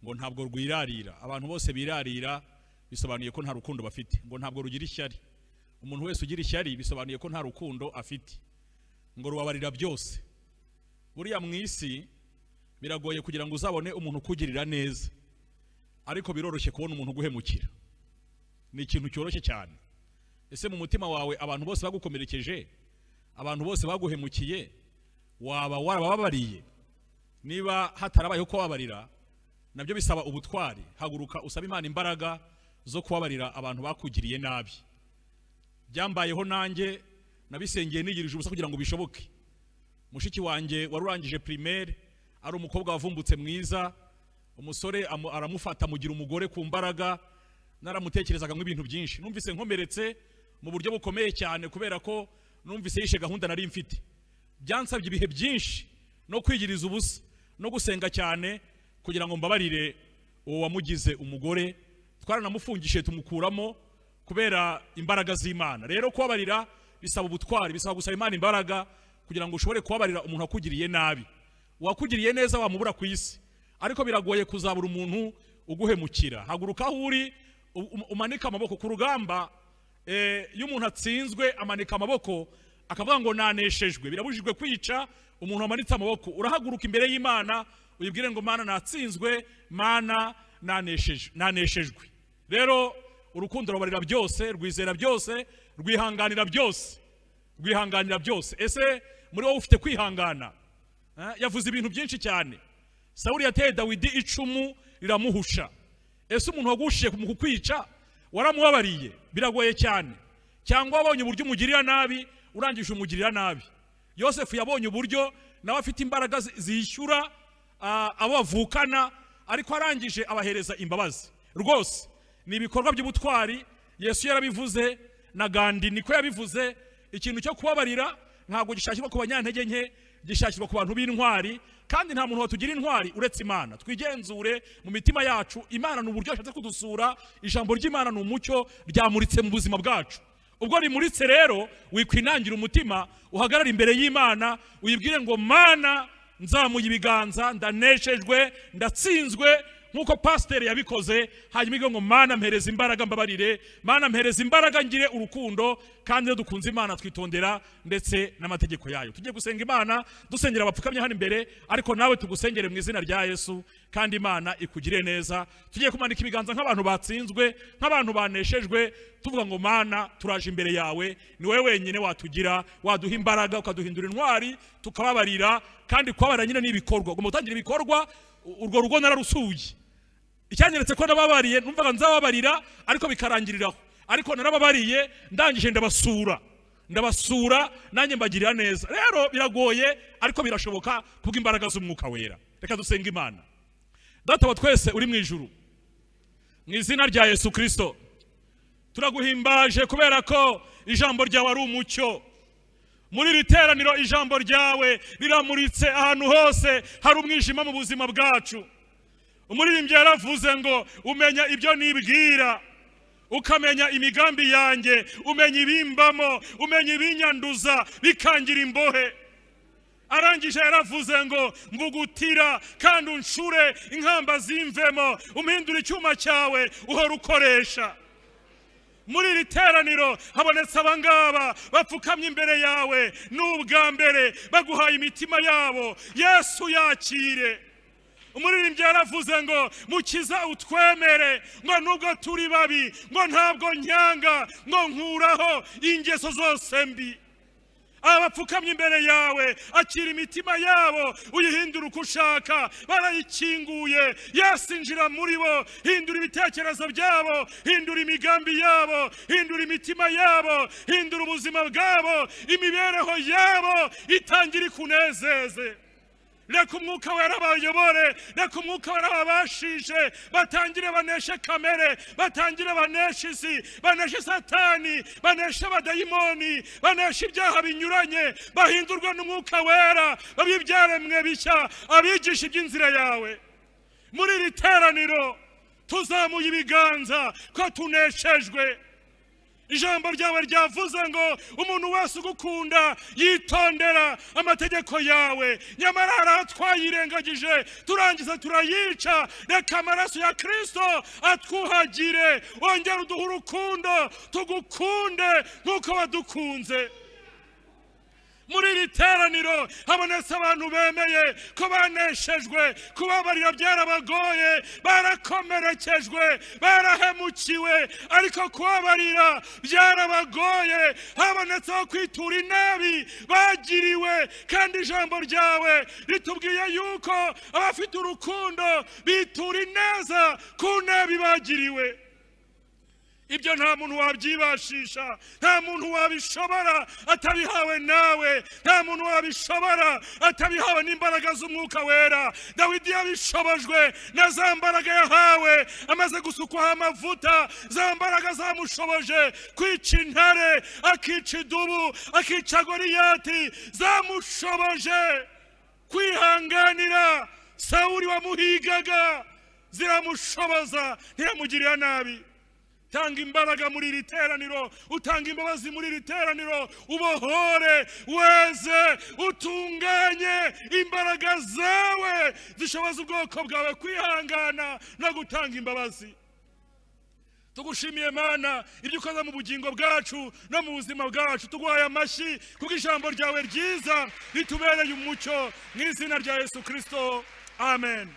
ngo ntabwo rwirarira. Abantu bose birarira bisobanuye ko nta rukundo bafite. Ngo ntabwo rugira ishyari. Umuntu wese ugira ishyari bisobanuye ko nta rukundo afite. Ngo rubabarira byose. Buriya mu isi biragoye kugira ngo uzabone umuntu ukugirira neza, ariko biroroshye kubona umuntu uguhemukira. Ni ikintu cyoroshye cyane. Ese mu mutima wawe abantu bose bagukomerekeje, abantu bose baguhemukiye, waba warababariye? Niba hatarabayeho ko wabarira, nabyo bisaba ubutwari. Haguruka usaba Imana imbaraga zo kubabarira abantu bakugiriye nabi. Byambayeho nanjye nabisengeye nigirije ubusa kugira ngo bishoboke. Mushiki wanjye warurangije primaire ari umukobwa wavumbutse mwiza, umusore aramufata mugira umugore ku mbaraga, naramutekerezaga nk'ibintu byinshi. Numvise nkomeretse mu buryo bukomeye cyane kubera ko numvise yishe gahunda nari mfite. Byansabye ibihe byinshi no kwigiriza ubusa no gusenga cyane kugira ngo mbabarire uwo wamugize umugore. Twaranamufungishije tumukuramo kubera imbaraga z'Imana. Rero kubabarira bisaba ubutwari, bisaba gusaba Imana imbaraga kugira ngo ushobore kubabarira umuntu akugiriye nabi. Wakugiriye neza wamubura ku isi, ariko biragoye kuzabura umuntu uguhemukira. Haguruka aho uri umanika amaboko ku rugamba. Iyo umuntu atsinzwe amanika amaboko akavuga ngo naneshejwe. Birabujijwe kwica umuntu amanitse amaboko. Urahaguruka imbere y'Imana uyibwire ngo Mana natsinzwe, Mana naneshejwe. Rero urukundo rubarira byose, rwizera byose, rwihanganira byose. Rwihanganira byose. Ese muri wowe ufite kwihangana? Yavuze ibintu byinshi cyane. Sawuli yateye Dawidi icumu riramuhusha. Ese umuntu wagushiye mu kukwica waramubabariye? Biragoye cyane. Cyangwa wabonye uburyo umugirira nabi urangije umugirira nabi. Yosefu yabonye uburyo nawe afite imbaraga zishyura abo bavukana, ariko arangije abahereza imbabazi. Rwose ni ibikorwa by'ubutwari. Yesu yarabivuze, na Gandhi niko yabivuze. Ikintu cyo kubabarira ntabwo gishakirwa ku banyantege nke, gishakirwa ku bantu b'intwari. Kandi nta muntu watugira intwari uretse Imana. Twigenzure mu mitima yacu. Imana ni uburyo yashatse kudusura. Ijambo ry'Imana ni umucyo ryamuritse mu buzima bwacu. Ubwo rimuritse rero wikwinangira umutima, uhagarara imbere y'Imana uyibwire ngo Mana nzamuye ibiganza, ndaneshejwe, ndatsinzwe nkuko pasiteri yabikoze. Hanyuma ngo Mana mpereza imbaraga mbabarire, Mana mpereza imbaraga ngire urukundo. Kandi iyo dukunze Imana twitondera ndetse n'amategeko yayo. Tugiye gusenga Imana dusengera abapfukamye hano imbere, ariko nawe tugusengere mu izina rya Yesu kandi Imana ikugire neza. Tugiye kumanika ibiganza nk'abantu batsinzwe, nk'abantu baneshejwe, tuvuga ngo Mana turaje imbere yawe, ni wowe wenyine watugira, waduha imbaraga, ukaduhindura intwari, tukababarira. Kandi kubabarira nyine n'ibikorwa. Ugomba gutangira ibikorwa. Urwo rugo nararusuye. Icyanyeretse ko nababariye numvaga nzababarira ariko bikarangiriraho. Ariko narababariye ndangije ndabasura nanjye mbagirira neza. Rero biragoye ariko birashoboka kubw'imbaraga z'Umwuka Wera. Reka dusenga Imana. Data wa twese uri mu ijuru, mu izina rya Yesu Kristo turaguhimbaje kubera ko ijambo ryawe ari umucyo. Muri iri teraniro ijambo ryawe riramuritse. Ahantu hose hari umwijima mu buzima bwacu. Umuririmbyi yaravuze ngo umenya ibyo nibwira, ukamenya imigambi yanjye, umenya ibimbamo, umenya ibinyanduza bikangira imbohe. Arangije yaravuze ngo mvugutira kandi unshure inkamba zimvemo, umpindura icyuma cyawe uhora ukoresha. Muri iri teraniro habonetse abangaba bapfukamye imbere yawe n'ubwa mbere baguhaye imitima yabo. Yesu yakire. Umuririmbyi yaravuze ngo mukiza utwemere, ngo nubwo turi babi, ngo ntabwo nyanga, ngo nkuraho ingeso zose mbi. Abapfukamye imbere yawe akira imitima yabo, uyihindura uko ushaka. Barayikinguye. Yesu injira muri bo, hindura ibitekerezo byabo, hindura imigambi yabo, hindura imitima yabo, hindura ubuzima bwabo, imibereho yabo itangira ikunezeze. Reka Umwuka Wera bayobore, reka Umwuka Wera babashishe, batangire baneshe kamere, batangire baneshe isi, baneshe Satani, baneshe abadayimoni, baneshe ibyaha binyuranye, bahindurwe n'Umwuka Wera, babibyaremwe bishya, abigisha iby'inzira yawe. Muri iri teraniro tuzamuye ibiganza ko tuneshejwe. Ijambo ryawe ryavuze ngo umuntu wese ugukunda yitondera amategeko yawe. Nyamara hari twayirengagije turangiza turayica. Reka amaraso ya Kristo atwuhagire, wongere uduhe urukundo, tugukunde nk'uko wadukunze. muri iri teraniro habonetse abantu bemeye ko baneshejwe, kubabarira byarabagoye, barakomerekejwe, barahemukiwe, ariko kubabarira byarabagoye. Habonetseho kwitura inabi bagiriwe, kandi ijambo ryawe ritubwiye yuko abafite urukundo bitura ineza ku nabi bagiriwe. Ibyo nta muntu wabyibashisha, nta muntu wabishobora atabihawe nawe, nta muntu wabishobora atabihawe n'imbaraga z'umwuka wera. Dawidi yabishobojwe na za mbaraga yahawe amaze gusukwaho amavuta, za mbaraga zamushoboje kwica intare, akica idubu, akica Goliyati, zamushoboje kwihanganira Sawuli wamuhigaga, ziramushoboza ntiyamugirira nabi. Tanga imbaraga muri iri teraniro, utanga imbabazi muri iri teraniro, ubohore, weze, utunganye. Imbaraga zawe zishoboza ubwoko bwawe kwihangana no gutanga imbabazi. Tugushimiye Mana ibyo ukoze mu bugingo bwacu no mu buzima bwacu. Tuguhaye amashyi kuko ijambo ryawe ryiza ritubereye umucyo, mu izina rya Yesu Kristo, amen.